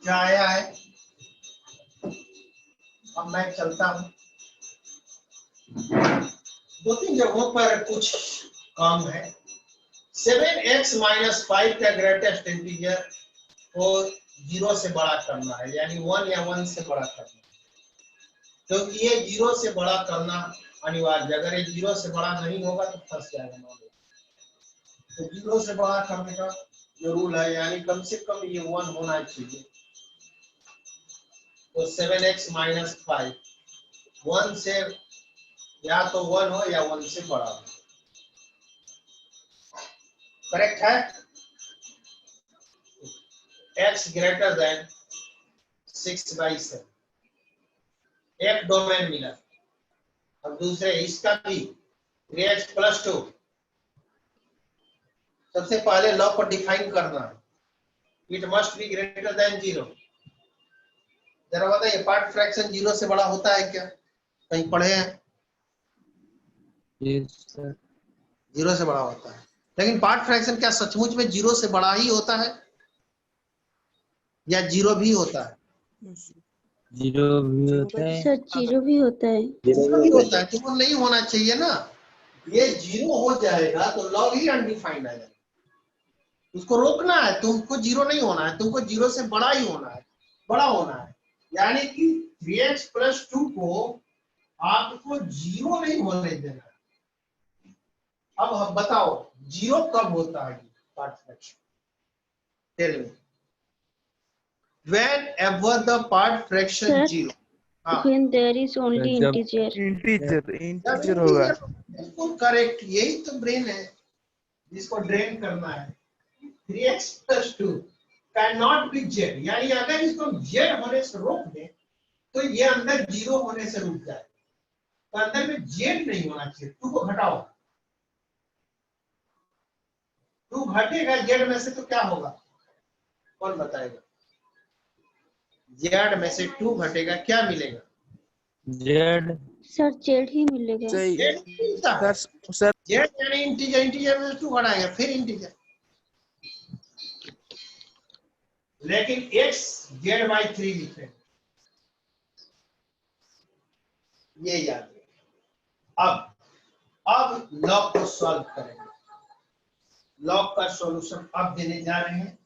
Speaker 1: क्या आया है? अब मैं चलता हूं, 2-3 जगहों पर कुछ काम है। 7x माइनस 5 का ग्रेटेस्ट इंटीजर को 0 से बड़ा करना है, यानी 1 या 1 से बड़ा करना है, क्योंकि ये 0 से बड़ा करना अनिवार्य। अगर ये 0 से बड़ा नहीं होगा तो फंस जाएगा मॉडल। तो 0 से बड़ा करने का जो रूल है, यानी कम से कम ये 1 होना चाहिए। तो 7x माइनस 5 1 से, या तो 1 हो या 1 से बड़ा हो। करेक्ट है? x ग्रेटर देन 6/7, एक डोमेन मिला। अब दूसरे इसका भी 3x + 2। सबसे पहले लॉ को डिफाइन करना है, it must be greater than 0। जरा बताइए, पार्ट फ्रैक्शन 0 से बड़ा होता है क्या? कहीं पढ़े हैं?
Speaker 5: yes sir,
Speaker 1: 0 से बड़ा होता है, लेकिन पार्ट फ्रैक्शन क्या सचमुच में 0 से बड़ा ही होता है या 0 भी होता है?
Speaker 5: 0 भी होता है।
Speaker 3: सर 0 भी होता है।
Speaker 1: 0 भी होता है, तो वो नहीं होना चाहिए ना। ये 0 हो जाएगा तो लॉग ही अनडिफाइंड आ जाएगा। उसको रोकना है, तुमको 0 नहीं होना है, तुमको 0 से बड़ा ही होना है, बड़ा होना है। यानी कि 3x + 2 को आपको 0 नहीं होने देना है। अब हम बताओ 0 कब होता है part fraction? Tell me whenever the part fraction
Speaker 3: Sir,
Speaker 1: 0। हाँ,
Speaker 3: when there is only
Speaker 5: जब
Speaker 3: integer.
Speaker 6: इंटीजर होगा।
Speaker 1: बिल्कुल करेक्ट, यही तो ब्रेन है जिसको ड्रेन करना है। 3x + 2 can not B z, यानी अगर इसको z होने से रोक दें तो ये अंदर 0 होने से रुक जाए। तो अंदर में z नहीं होना चाहिए। 2 को घटाओ, 2 घटेगा z में से तो क्या होगा? कौन बताएगा? z में से 2 घटेगा, क्या मिलेगा?
Speaker 5: z
Speaker 3: सर z ही मिलेगा।
Speaker 1: z मिलता है।
Speaker 6: सर
Speaker 1: z यानी इंटीजर, इंटीजर में से 2 घटाएगा फिर इंटीजर। लेकिन x z/3 लिखे, ये याद रखिए। अब लॉग को सॉल्व करेंगे। लॉग का सॉल्यूशन अब देने जा रहे हैं।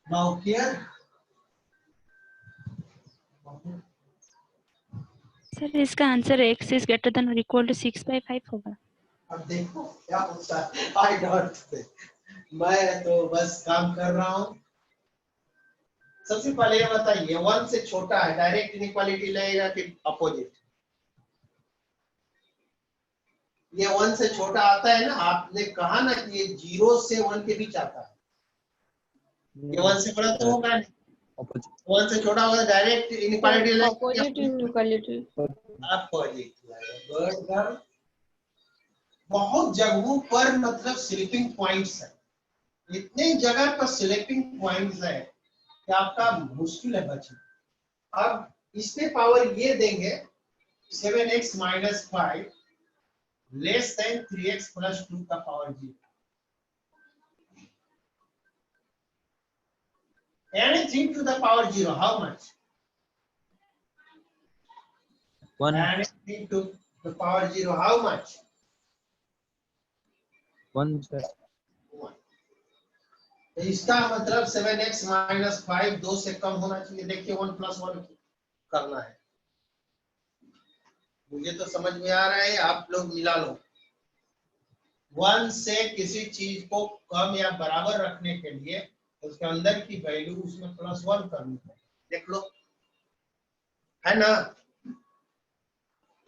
Speaker 1: नाउ हियर
Speaker 4: सर इसका answer x is greater than or equal to 6/5 होगा।
Speaker 1: अब देखो क्या होता है। आई डोंट, मैं तो बस काम कर रहा हूं। सबसे पहले ये बताइए, 1 से छोटा है, डायरेक्ट इनइक्वालिटी लगेगा कि अपोजिट? ये 1 से छोटा आता है ना, आपने कहा ना कि ये 0 से 1 के बीच आता है। ये 1 से बड़ा तो होगा नहीं,
Speaker 5: opposite
Speaker 1: 1 से छोटा होगा, डायरेक्ट इनइक्वालिटी लगेगा।
Speaker 2: Opposite inequality.
Speaker 1: अपोजिट लगेगा। बहुत जगहों पर मतलब स्लिपिंग पॉइंट्स है, इतने जगह पर स्लिपिंग पॉइंट्स है कि आपका मुश्किल है बचना। अब इसमें पावर ये देंगे 7x - 5 लेस देन 3x + 2 का power 0। Anything to the power 0, how much?
Speaker 5: 1
Speaker 1: Anything to the power 0, how much?
Speaker 5: 1 sir,
Speaker 1: 1। तो इसका मतलब 7x - 5 2 से कम होना चाहिए। देखिए 1 + 1 करना है। मुझे तो समझ में आ रहा है, आप लोग मिला लो। 1 से किसी चीज को कम या बराबर रखने के लिए उसके अंदर की वैल्यू उसमें +1 करनी है। देख लो, है ना?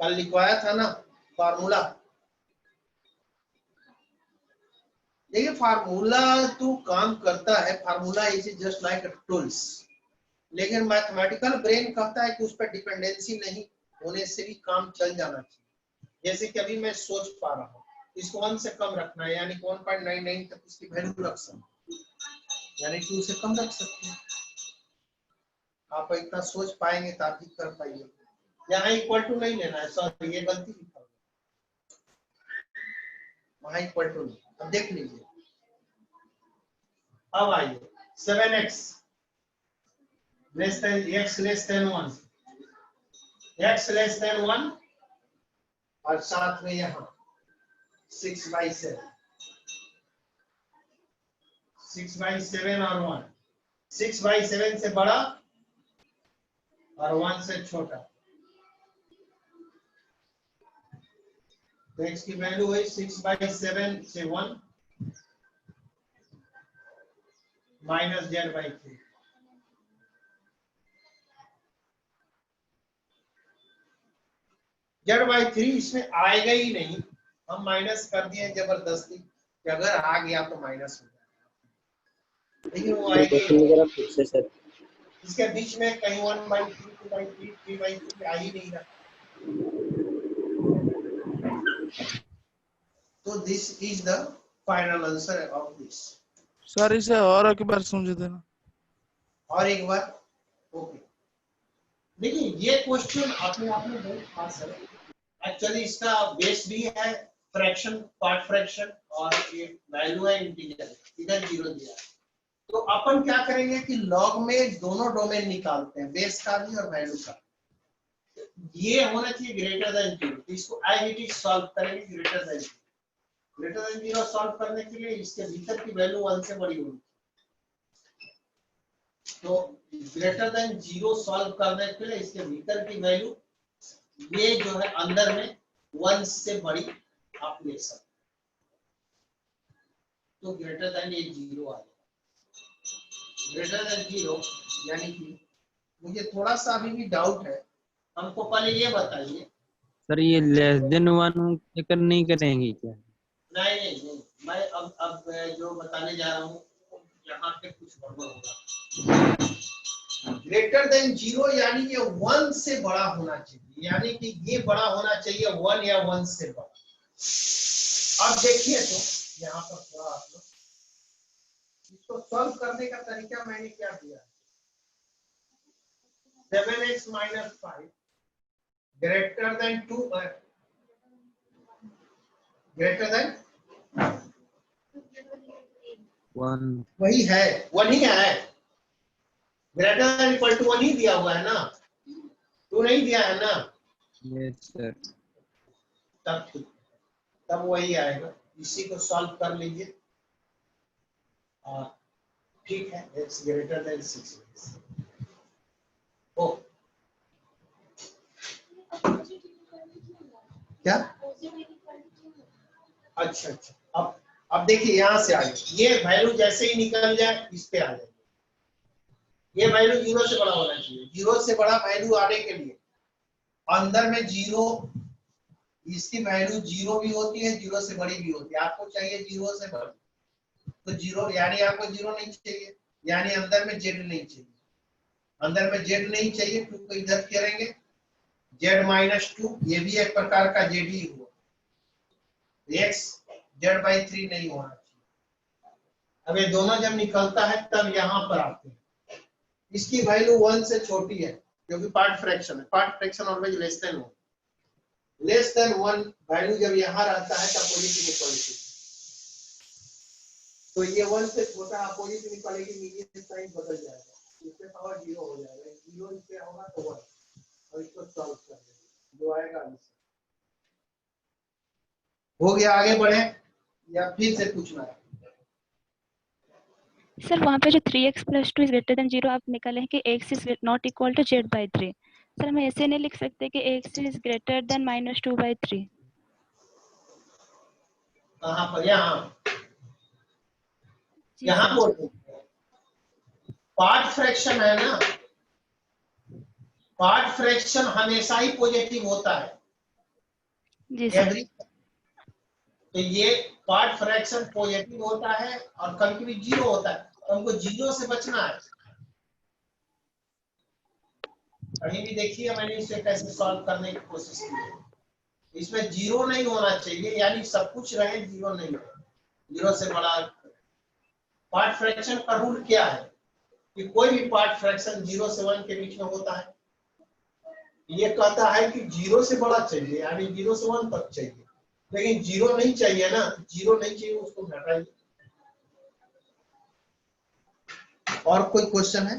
Speaker 1: कल लिखवाया था ना फार्मूला। देखिए फार्मूला तो काम करता है, formula is just like a tools, लेकिन मैथमेटिकल ब्रेन कहता है कि उस पर डिपेंडेंसी नहीं होने से भी काम चल जाना चाहिए। जैसे कि अभी मैं सोच पा रहा हूँ इसको 1 से कम रखना है, यानी 1.99 तक इसकी वैल्यू रख सकते हैं, यानी 2 से कम रख सकते हैं। आप इतना सोच पाएंगे तो आप भी कर पाइए। यहाँ इक्वल टू नहीं लेना है, सॉरी ये गलती लिखा हुआ, वहाँ इक्वल टू नहीं। अब देख लीजिए, अब आइए 7x less than x less than 1, x less than 1 और साथ में यहाँ 6/7, 6/7 और 1, 6/7 से बड़ा और 1 से छोटा, तो x की वैल्यू है 6/7 से 1 माइनस z/3। z/3 इसमें आएगा ही नहीं, हम माइनस कर दिए जबरदस्ती कि अगर आ गया तो माइनस हो जाएगा, लेकिन वो आएगा ही नहीं। इसके बीच में कहीं 1/3, 2/3, 3/3 आ ही नहीं रहा। तो this is the final answer of this.
Speaker 6: Sir इसे और एक बार समझ देना।
Speaker 1: और एक बार, ओके। देखिए ये क्वेश्चन अपने आप में बहुत खास है। एक्चुअली इसका बेस भी है फ्रैक्शन, पार्ट फ्रैक्शन, और ये वैल्यू है इंटीजर, इधर 0 दिया है। तो अपन क्या करेंगे कि लॉग में दोनों डोमेन निकालते हैं, बेस का भी और वैल्यू का। ये होना चाहिए ग्रेटर देन 0, तो इसको एज इट इज सॉल्व करेंगे greater than 0। Greater than 0 solve करने के लिए इसके भीतर की वैल्यू 1 से बड़ी होगी। तो ग्रेटर देन 0 सॉल्व करने के लिए इसके भीतर की वैल्यू ये जो है अंदर में 1 से बड़ी आप ले सकते, तो ग्रेटर देन ये 0 आ जाएगा। ग्रेटर देन 0 यानी कि मुझे थोड़ा सा अभी भी डाउट है, हमको पहले ये बताइए।
Speaker 5: सर ये लेस देन 1 लेकर नहीं करेंगे क्या?
Speaker 1: नहीं, मैं अब जो बताने जा रहा हूँ यहाँ पे कुछ गड़बड़ होगा। ग्रेटर देन 0 यानी ये 1 से बड़ा होना चाहिए, यानी कि ये बड़ा होना चाहिए 1 या 1 से बड़ा। अब देखिए तो यहाँ पर थोड़ा आप लोग इसको सॉल्व करने का तरीका मैंने क्या दिया, 7x - 5 greater than 2, greater than
Speaker 5: 1
Speaker 1: वही है, 1 ही है। ग्रेटर देन इक्वल टू 1 ही दिया हुआ है ना, 2 नहीं दिया है ना।
Speaker 5: Yes sir.
Speaker 1: तब ठीक, तब वही आएगा। इसी को सॉल्व कर लीजिए। ठीक है, x ग्रेटर देन 6। ओ क्या? अच्छा, अब देखिए यहाँ से आगे ये वैल्यू जैसे ही निकल जाए इस पे आ जाए। ये वैल्यू 0 से बड़ा होना चाहिए। 0 से बड़ा वैल्यू आने के लिए अंदर में 0, इसकी वैल्यू 0 भी होती है, 0 से बड़ी भी होती है। आपको चाहिए 0 से बड़ी, तो 0 यानी आपको 0 नहीं चाहिए, यानी अंदर में z नहीं चाहिए। अंदर में z नहीं चाहिए, 2 को इधर करेंगे, z - 2, ये भी एक प्रकार का z ही हुआ। x z/3 नहीं होना चाहिए। अब ये दोनों जब निकलता है तब यहाँ पर आते हैं। इसकी वैल्यू 1 से छोटी है क्योंकि पार्ट फ्रैक्शन है। Part fraction always less than 1। Less than 1 value जब यहाँ रहता है तो अपोजिट इक्वालिटी, तो ये 1 से छोटा अपोजिट इक्वालिटी मीडियन साइन बदल जाएगा, इससे पावर 0 हो जाएगा। 0 इससे होगा तो 1, और इसको सॉल्व कर देंगे, जो आएगा आंसर। हो गया, आगे बढ़े या फिर से पूछना है?
Speaker 4: सर वहाँ पे जो 3x + 2 > 0 आप निकाले हैं कि x is not equal to z/3, sir हम ऐसे नहीं लिख सकते कि x is greater than -2/3?
Speaker 1: कहाँ पर? यहाँ
Speaker 4: जी
Speaker 1: यहाँ
Speaker 4: सर।
Speaker 1: बोल रहे हैं पार्ट फ्रैक्शन है ना, पार्ट फ्रैक्शन हमेशा ही पॉजिटिव होता है।
Speaker 4: जी सर।
Speaker 1: तो ये पार्ट फ्रैक्शन पॉजिटिव होता है और कभी कभी 0 होता है, तो हमको 0 से बचना है। कहीं भी देखिए मैंने इसे कैसे सॉल्व करने की कोशिश की है। इसमें 0 नहीं होना चाहिए, यानी सब कुछ रहे, 0 नहीं रहे। 0 से बड़ा पार्ट फ्रैक्शन का रूल क्या है कि कोई भी पार्ट फ्रैक्शन 0 से 1 के बीच में होता है। ये कहता है कि 0 से बड़ा चाहिए, यानी 0 से 1 तक चाहिए, लेकिन 0 नहीं चाहिए ना, 0 नहीं चाहिए, उसको घटाइए। और कोई क्वेश्चन है?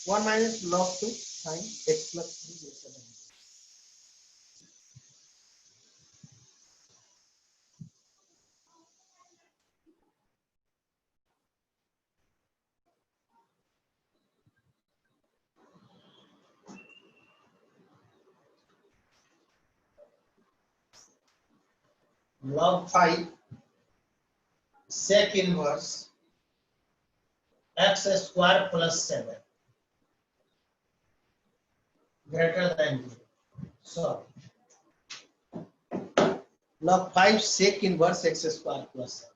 Speaker 1: 1 minus log 2 sin x plus 3 greater than 0. Log 5 sec inverse x square plus 7 greater than 0. So log 5 sec inverse x square plus 7.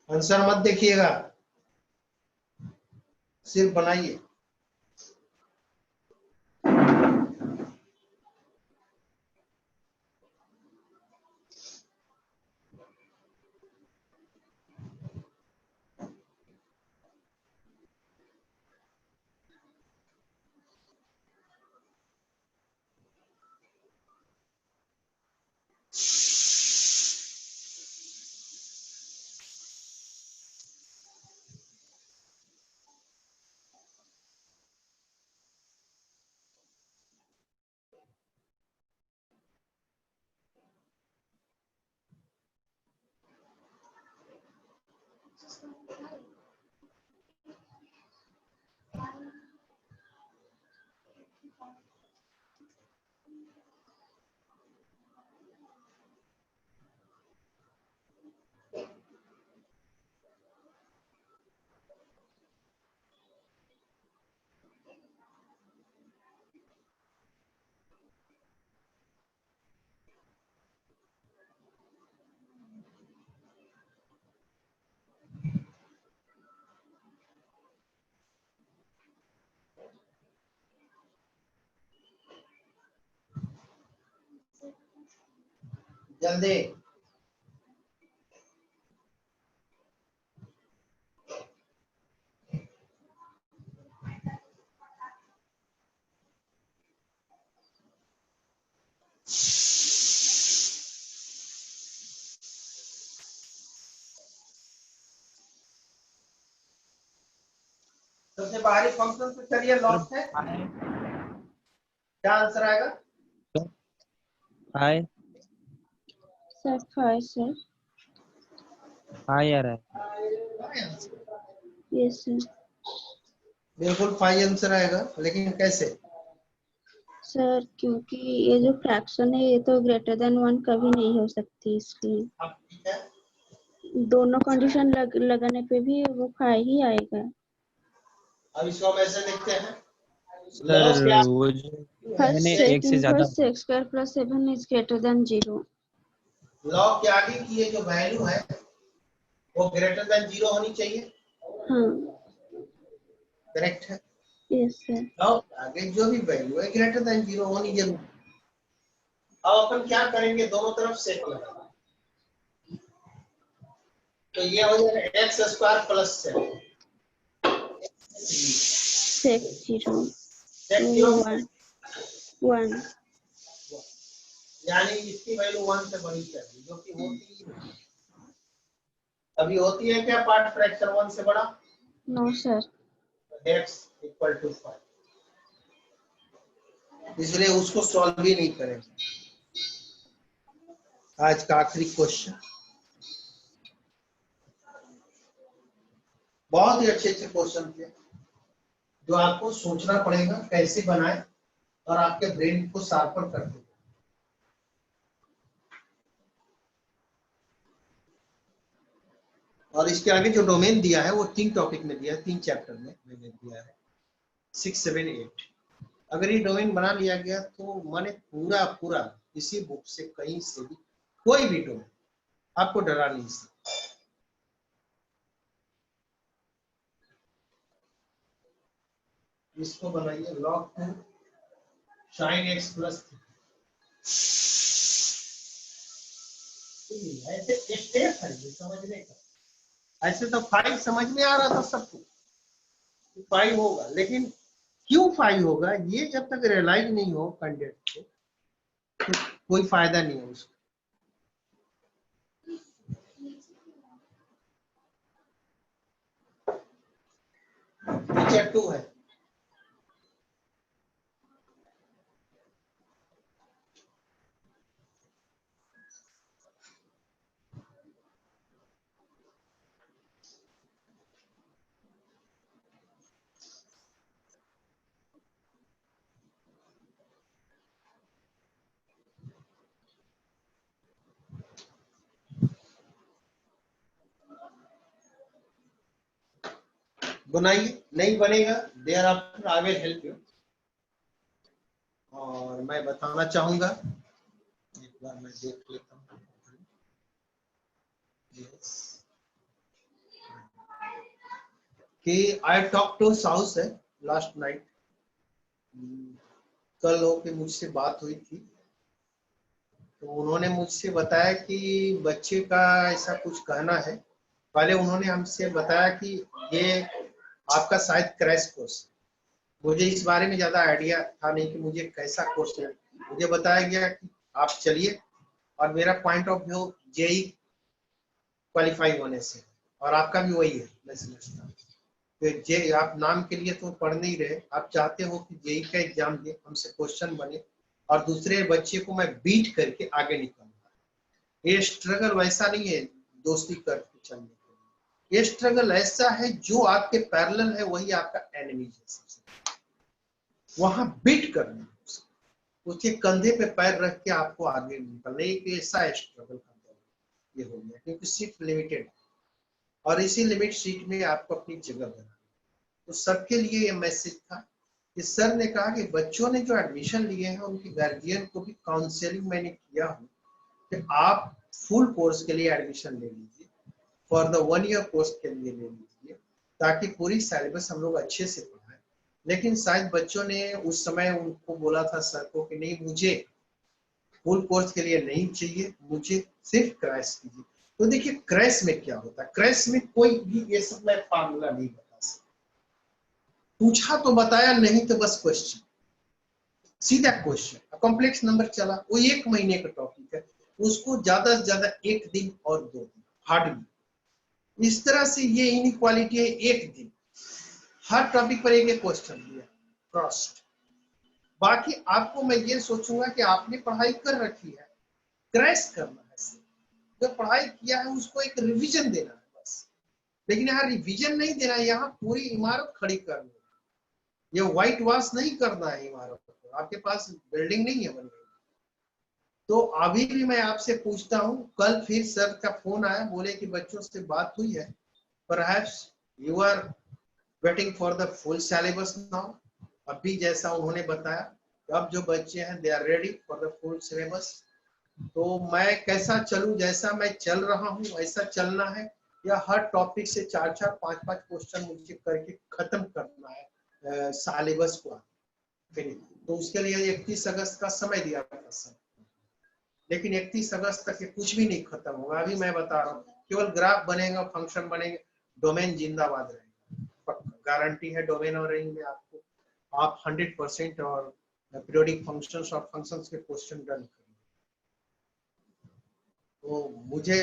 Speaker 1: Answer मत देखिएगा, सिर्फ बनाइए। जल्दी सबसे बाहरी फंक्शन से चलिए लॉग है, क्या आंसर आएगा?
Speaker 5: Hi
Speaker 3: sir 5 sir.
Speaker 5: हाय आ रहा है।
Speaker 3: Yes sir.
Speaker 1: बिल्कुल 5 आंसर आएगा, लेकिन कैसे?
Speaker 3: सर क्योंकि ये जो फ्रैक्शन है ये तो ग्रेटर देन 1 कभी नहीं हो सकती, इसलिए
Speaker 1: अब ठीक है,
Speaker 3: दोनों कंडीशन लगाने पे भी वो 5 ही आएगा।
Speaker 1: अब इसको हम ऐसे लिखते हैं,
Speaker 5: सर
Speaker 1: लॉग क्या?
Speaker 5: वो जो
Speaker 3: फर्स्ट
Speaker 5: मैंने
Speaker 3: सेक
Speaker 5: एक से ज्यादा
Speaker 3: inverse x square plus 7 is greater than 0।
Speaker 1: Log के आगे की ये जो वैल्यू है वो ग्रेटर देन 0 होनी चाहिए,
Speaker 3: हाँ
Speaker 1: करेक्ट है?
Speaker 3: Yes sir.
Speaker 1: लॉग आगे जो भी वैल्यू है ग्रेटर देन 0 होनी जरूरी। अब अपन क्या करेंगे, दोनों तरफ सेक लगाएंगे, तो ये हो जाएगा x स्क्वायर प्लस 7
Speaker 3: सेक 0
Speaker 1: सेक 0
Speaker 3: 1
Speaker 1: यानी इसकी वैल्यू 1 से बड़ी चाहिए, जो कि होती ही नहीं। अभी होती है क्या पार्ट फ्रैक्शन 1 से बड़ा?
Speaker 3: No sir.
Speaker 1: x equal to 5, इसलिए उसको सॉल्व भी नहीं करेंगे। आज का आखिरी क्वेश्चन, बहुत ही अच्छे अच्छे क्वेश्चन थे जो आपको सोचना पड़ेगा कैसे बनाए और आपके ब्रेन को शार्पन कर दे। और इसके आगे जो डोमेन दिया है वो 3 टॉपिक में दिया है, 3 चैप्टर में मैंने दिया है 6, 7, 8। अगर ये डोमेन बना लिया गया तो माने पूरा पूरा इसी बुक से कहीं से भी कोई भी डोमेन आपको डरा नहीं सकता। इसको बनाइए log 2 sin x प्लस 3। ऐसे स्टेप है ये समझने का। ऐसे तो 5 समझ में आ रहा था सबको, 5 होगा, लेकिन क्यों 5 होगा ये जब तक रियलाइज नहीं हो कैंडिडेट को तो कोई फायदा नहीं है उसका। 1 या 2 है? बनाइए, नहीं बनेगा thereafter I will help you. और मैं बताना चाहूंगा, एक बार मैं देख लेता हूँ। yes. कि आई टॉक टू साउस है लास्ट नाइट, कल हो के मुझसे बात हुई थी, तो उन्होंने मुझसे बताया कि बच्चे का ऐसा कुछ कहना है। पहले उन्होंने हमसे बताया कि ये आपका शायद क्रैश कोर्स, मुझे इस बारे में ज्यादा आइडिया था नहीं कि मुझे कैसा कोर्स है। मुझे बताया गया कि आप चलिए, और मेरा point of view JEE qualify होने से, और आपका भी वही है मैं समझता हूँ। तो जे आप नाम के लिए तो पढ़ नहीं रहे, आप चाहते हो कि जेई का एग्जाम दे, हमसे क्वेश्चन बने और दूसरे बच्चे को मैं बीट करके आगे निकलूंगा। ये स्ट्रगल वैसा नहीं है दोस्ती करके चलने के लिए, ये स्ट्रगल ऐसा है जो आपके पैरेलल है वही आपका एनिमी है। सबसे वहां बीट करना, उसके कंधे पे पैर रख के आपको आगे निकलना, एक ऐसा स्ट्रगल का दौर ये हो गया, क्योंकि सीट लिमिटेड है और इसी लिमिट सीट में आपको अपनी जगह बनाना। तो सबके लिए ये मैसेज था कि सर ने कहा कि बच्चों ने जो एडमिशन लिए हैं उनके गार्जियन को भी काउंसलिंग मैंने किया हूँ कि आप फुल कोर्स के लिए एडमिशन ले लीजिए, फॉर द 1 ईयर कोर्स के लिए ले लीजिए, ताकि पूरी सिलेबस हम लोग अच्छे से पढ़ाएं। लेकिन शायद बच्चों ने उस समय उनको बोला था सर को कि नहीं, मुझे फुल कोर्स के लिए नहीं चाहिए, मुझे सिर्फ क्रैश कीजिए। तो देखिए क्रैश में क्या होता है, क्रैश में कोई भी ये सब मैं फार्मूला नहीं बता सकता, पूछा तो बताया, नहीं तो बस क्वेश्चन, सीधा क्वेश्चन। कॉम्प्लेक्स नंबर चला, वो 1 महीने का टॉपिक है, उसको ज्यादा से ज्यादा 1 दिन और 2 दिन हार्डली। इस तरह से ये इनइक्वालिटी है, 1 दिन हर टॉपिक पर एक क्वेश्चन दिया क्रॉस्ड। बाकी आपको मैं ये सोचूंगा कि आपने पढ़ाई कर रखी है, क्रैश करना है, जो पढ़ाई किया है उसको एक रिवीजन देना है बस। लेकिन यहाँ रिवीजन नहीं देना है, यहाँ पूरी इमारत खड़ी करनी है, ये व्हाइट वॉश नहीं करना है इमारत को, आपके पास बिल्डिंग नहीं है बन गई। तो अभी भी मैं आपसे पूछता हूँ, कल फिर सर का फोन आया, बोले कि बच्चों से बात हुई है, perhaps you are waiting for the full syllabus now. अभी जैसा उन्होंने बताया, अब जो बच्चे हैं they are ready for the full syllabus. तो मैं कैसा चलूं, जैसा मैं चल रहा हूं ऐसा चलना है, या हर टॉपिक से 4-4, 5-5 क्वेश्चन मुझे करके खत्म करना है सिलेबस को। तो उसके लिए 31 अगस्त का समय दिया था सर, लेकिन 31 अगस्त तक ये कुछ भी नहीं खत्म होगा। अभी मैं बता रहा हूँ, केवल ग्राफ बनेगा, फंक्शन बनेंगे, डोमेन जिंदाबाद रहेगा, गारंटी है डोमेन और रेंज में आपको, आप 100% और पीरियोडिक फंक्शंस और फंक्शंस के क्वेश्चन डन करेंगे। तो मुझे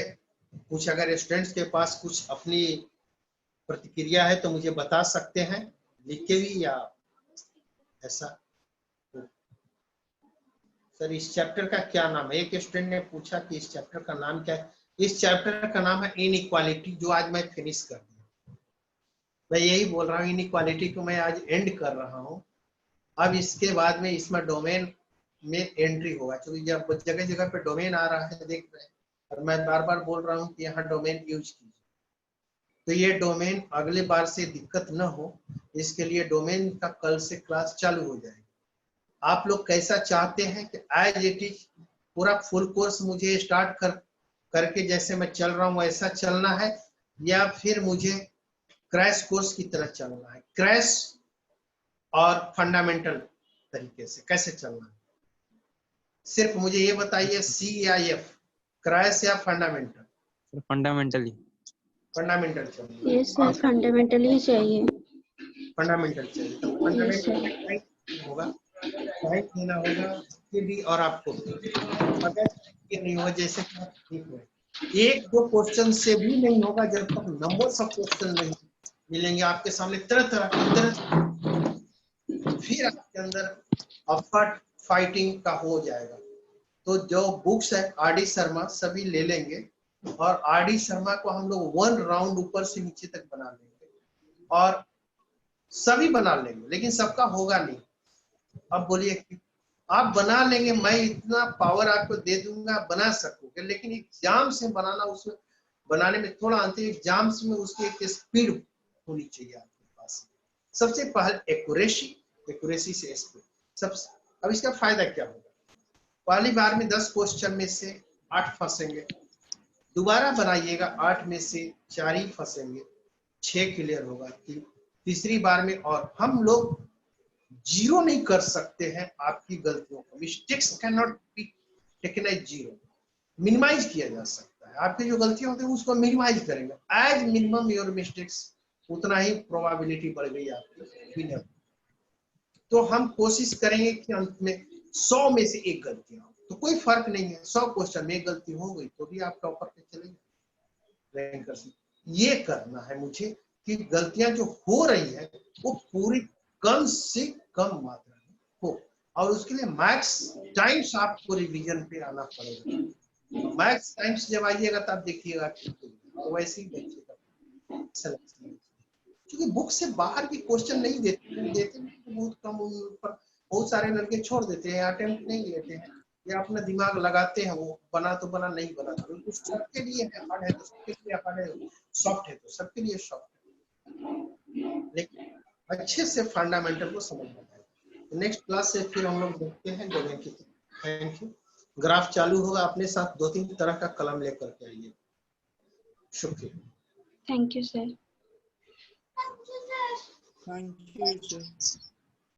Speaker 1: कुछ, अगर स्टूडेंट्स के पास कुछ अपनी प्रतिक्रिया है तो मुझे बता सकते हैं, लिख के भी या ऐसा। तो सर इस चैप्टर का क्या नाम है, एक स्टूडेंट ने पूछा कि इस चैप्टर का नाम क्या है। इस चैप्टर का नाम है इनइक्वालिटी, जो आज मैं फिनिश कर दिया। मैं यही बोल रहा हूँ, इनइक्वालिटी को मैं आज एंड कर रहा हूँ। अब इसके बाद में इसमें डोमेन में एंट्री होगा, क्योंकि जब जगह जगह पे डोमेन आ रहा है देख रहे हैं, और मैं बार बार बोल रहा हूँ कि यहाँ डोमेन यूज कीजिए। तो ये डोमेन अगले बार से दिक्कत न हो, इसके लिए डोमेन का कल से क्लास चालू हो जाएगी। आप लोग कैसा चाहते हैं कि एज इट इज पूरा फुल कोर्स मुझे स्टार्ट करके जैसे मैं चल रहा हूँ ऐसा चलना है, या फिर मुझे क्रैश कोर्स की तरह चलना है, क्रैश और फंडामेंटल तरीके से कैसे चलना है? सिर्फ मुझे ये बताइए, सी या एफ, क्रैश या फंडामेंटल?
Speaker 5: फंडामेंटली
Speaker 1: फंडामेंटल चाहिए।
Speaker 3: ये सर फंडामेंटल ही चाहिए।
Speaker 1: फंडामेंटल चाहिए, तो फंडामेंटल होगा, टाइम देना होगा कि भी, और आपको अगर ये नहीं होगा जैसे कि आप ठीक है, 1-2 क्वेश्चन से भी नहीं होगा जब तक नंबर ऑफ क्वेश्चन नहीं मिलेंगे आपके सामने तरह तरह फिर आपके अंदर अफर्ट फाइटिंग का हो जाएगा। तो जो बुक्स है आर डी शर्मा सभी ले लेंगे और आर डी शर्मा को हम लोग 1 राउंड ऊपर से नीचे तक बना लेंगे और सभी बना लेंगे, लेकिन सबका होगा नहीं। अब बोलिए कि आप बना लेंगे, मैं इतना पावर आपको दे दूंगा बना सकोगे, लेकिन एग्जाम से बनाना, उसमें बनाने में थोड़ा अंतर, एग्जाम्स में उसकी एक स्पीड होनी चाहिए आपके पास। सबसे पहले एक्यूरेसी से स्पीड सबसे। अब इसका फायदा क्या होगा, पहली बार में 10 क्वेश्चन में से 8 फंसेंगे, दोबारा बनाइएगा 8 में से 4 ही फंसेंगे, 6 क्लियर होगा। तीसरी बार में और हम लोग जीरो नहीं कर सकते हैं आपकी गलतियों को, mistakes can not be taken as zero, minimize किया जा सकता है। आपकी जो गलतियां होती है उसको मिनिमाइज करेंगे, एज मिनिमम योर मिस्टेक्स, उतना ही प्रोबेबिलिटी बढ़ गई आपकी विनर। तो हम कोशिश करेंगे कि अंत में 100 में से 1 गलती हो, तो कोई फर्क नहीं है, 100 क्वेश्चन में 1 गलती हो गई तो भी आप टॉपर पे चलेंगे, रैंक कर सकते। ये करना है मुझे कि गलतियां जो हो रही है वो पूरी कम से कम मात्रा में हो, और उसके लिए मैक्स टाइम्स आपको रिवीजन पे आना पड़ेगा। मैक्स टाइम्स जब आइएगा तब देखिएगा, और वैसे ही देखिएगा। क्योंकि बुक से बाहर के क्वेश्चन नहीं देते बहुत कम, पर बहुत सारे लड़के छोड़ देते हैं, अटेम्प्ट नहीं लेते हैं, या अपना दिमाग लगाते हैं, वो बना तो बना, नहीं बना तो कुछ। सबके लिए हार्ड है तो सबके लिए हार्ड है, सॉफ्ट है तो सबके लिए सॉफ्ट है, लेकिन अच्छे से फंडामेंटल को समझना है। नेक्स्ट क्लास से फिर हम लोग देखते हैं जगह की। Thank you. ग्राफ चालू होगा, अपने साथ 2-3 तरह का कलम लेकर के आइए। शुक्रिया।
Speaker 3: Thank you sir.
Speaker 6: Thank you sir.